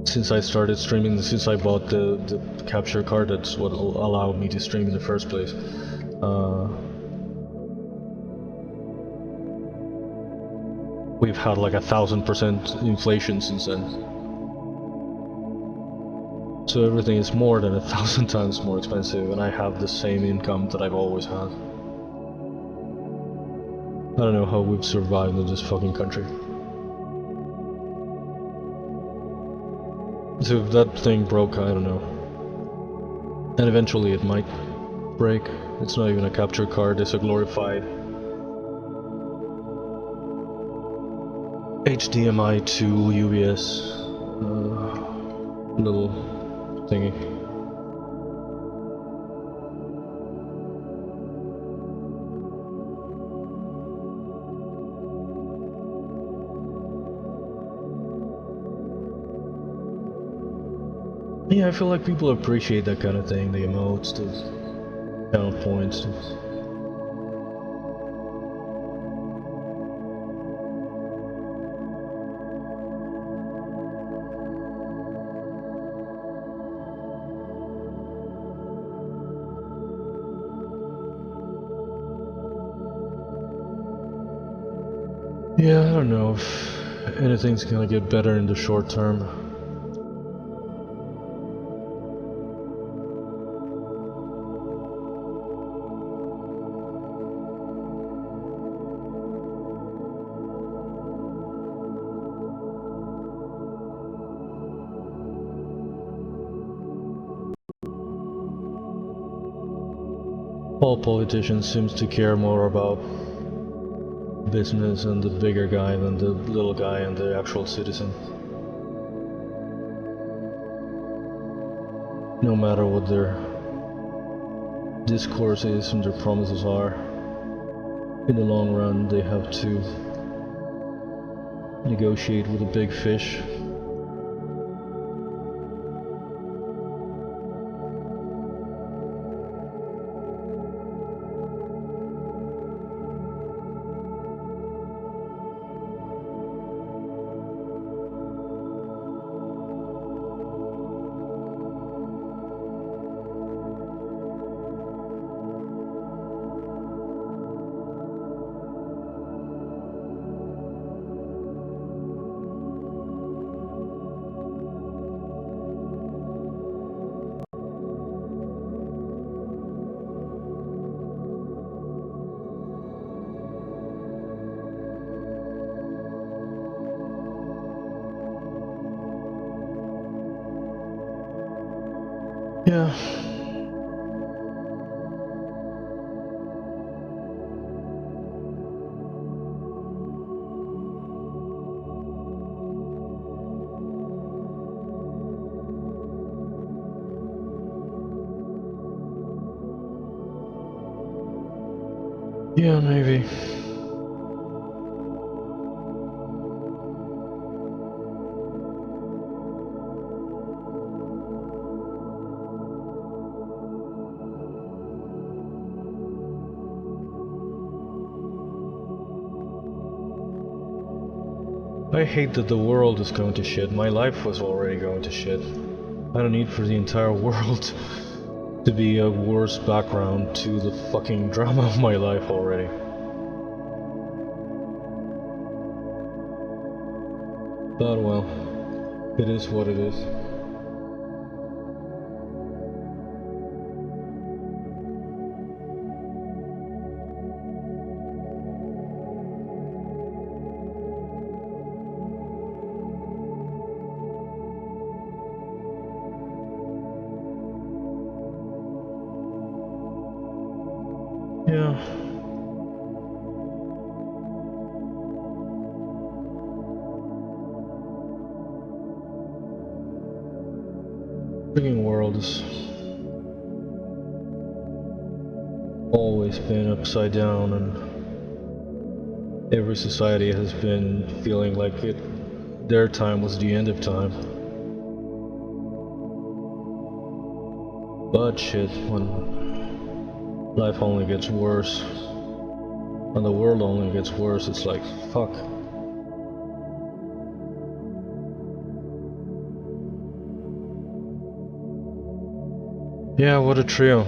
since I started streaming, since I bought the capture card, that's what allowed me to stream in the first place. We've had like 1000% inflation since then. So everything is more than 1,000 times more expensive, and I have the same income that I've always had. I don't know how we've survived in this fucking country. So if that thing broke, I don't know. And eventually it might break. It's not even a capture card, it's a glorified HDMI to UBS little thingy. Yeah, I feel like people appreciate that kind of thing, the emotes, the count points. Yeah, I don't know if anything's gonna get better in the short term. All politicians seems to care more about business and the bigger guy than the little guy and the actual citizen. No matter what their discourse is and their promises are, in the long run they have to negotiate with a big fish. Yeah. Yeah, maybe. I hate that the world is going to shit. My life was already going to shit. I don't need for the entire world to be a worse background to the fucking drama of my life already. But well, it is what it is. Yeah. Freaking world has always been upside down, and every society has been feeling like their time was the end of time. But shit, when life only gets worse, and the world only gets worse, it's like, fuck. Yeah, what a trio.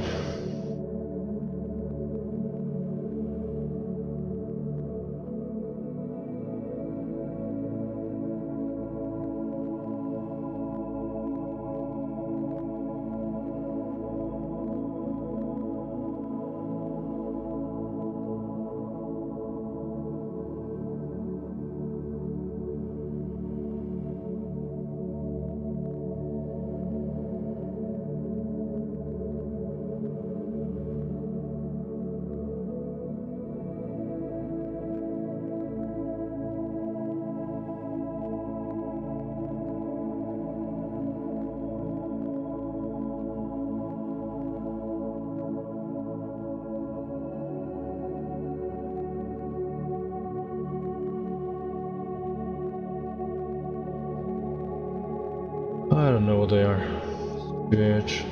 I don't know what they are. Bitch.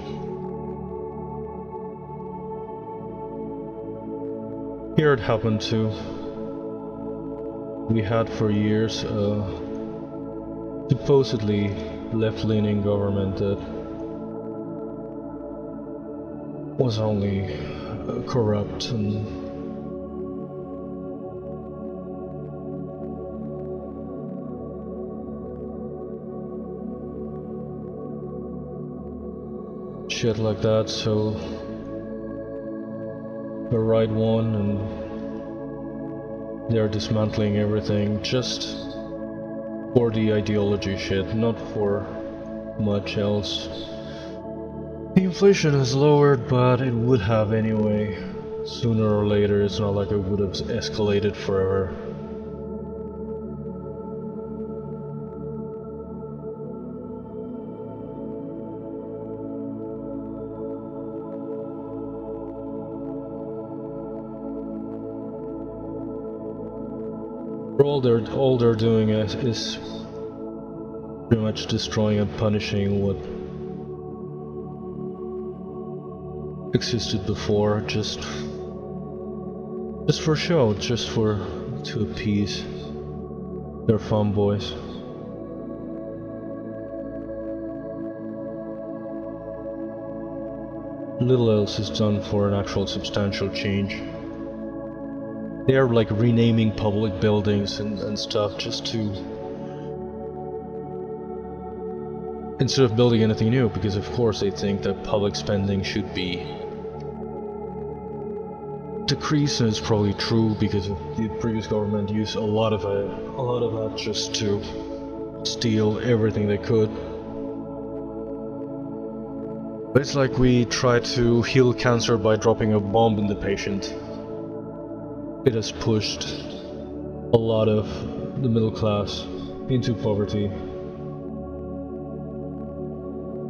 Here it happened too. We had for years a supposedly left-leaning government that was only corrupt and shit like that, so the right one, and they're dismantling everything just for the ideology shit, not for much else. The inflation has lowered, but it would have anyway. Sooner or later, it's not like it would have escalated forever. All they're doing is pretty much destroying and punishing what existed before, just for show, just to appease their fanboys. Little else is done for an actual substantial change. They are like renaming public buildings and stuff just to, instead of building anything new, because of course they think that public spending should be decreased, and it's probably true because the previous government used a lot of that just to steal everything they could. But it's like we try to heal cancer by dropping a bomb in the patient. It has pushed a lot of the middle class into poverty.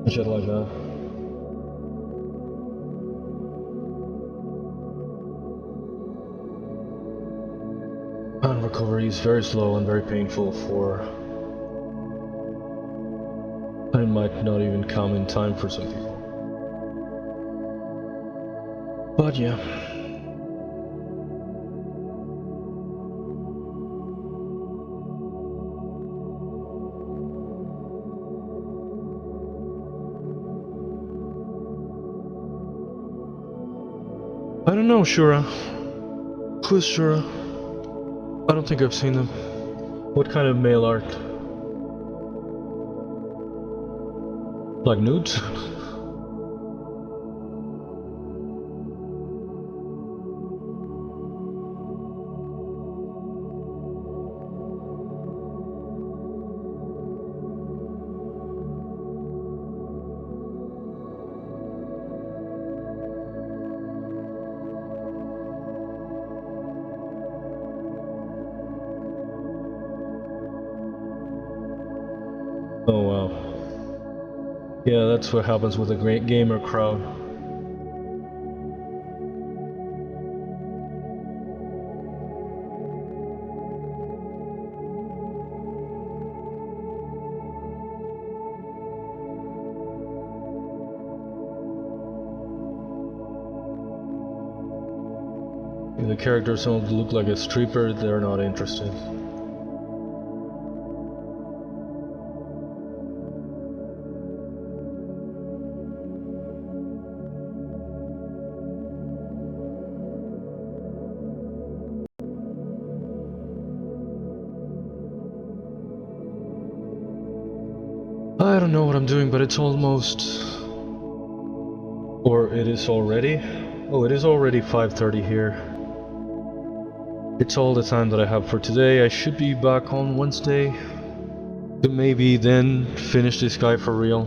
And shit like that. And recovery is very slow and very painful and it might not even come in time for some people. But yeah. I don't know, Shura. Who's Shura? I don't think I've seen them. What kind of mail art? Like nudes? Oh wow. Yeah, that's what happens with a great gamer crowd. If the characters don't look like a stripper, they're not interested. I don't know what I'm doing, but it's almost... Or it is already? Oh, it is already 5:30 here. It's all the time that I have for today. I should be back on Wednesday to maybe then finish this guy for real.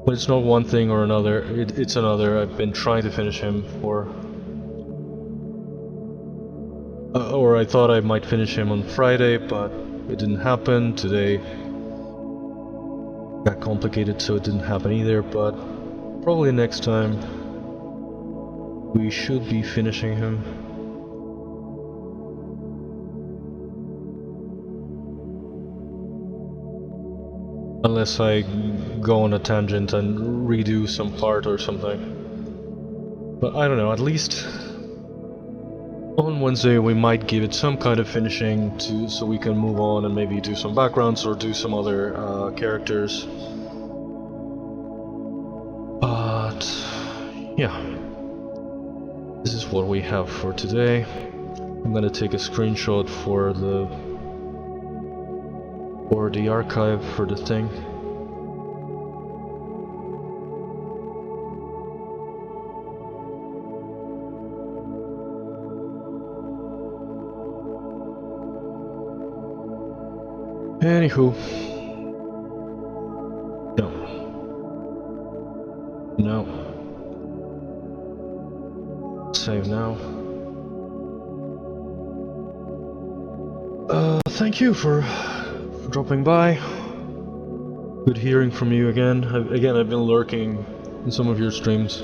But it's not one thing or another, it's another. I've been trying to finish him for... or I thought I might finish him on Friday, but it didn't happen. Today got complicated, so it didn't happen either, but probably next time we should be finishing him. Unless I go on a tangent and redo some part or something. But I don't know, at least on Wednesday we might give it some kind of finishing so we can move on and maybe do some backgrounds or do some other characters. But yeah, this is what we have for today. I'm gonna take a screenshot for the archive for the thing. Anywho, no, save now. Thank you for dropping by. Good hearing from you again. Again, I've been lurking in some of your streams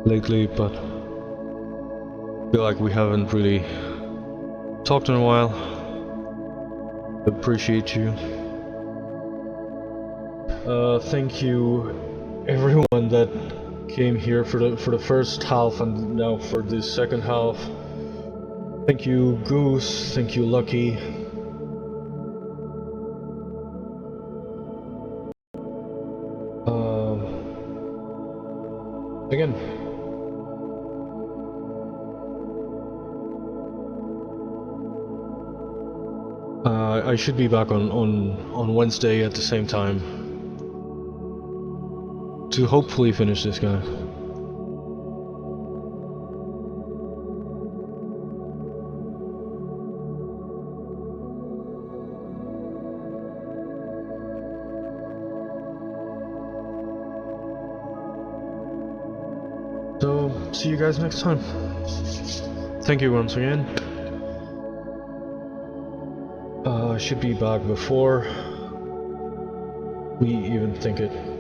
lately, but I feel like we haven't really talked in a while. I appreciate you. Thank you everyone that came here for the first half and now for this second half. Thank you Goose, thank you Lucky. Again, I should be back on Wednesday at the same time to hopefully finish this guy. So, see you guys next time. Thank you once again. I should be back before we even think it.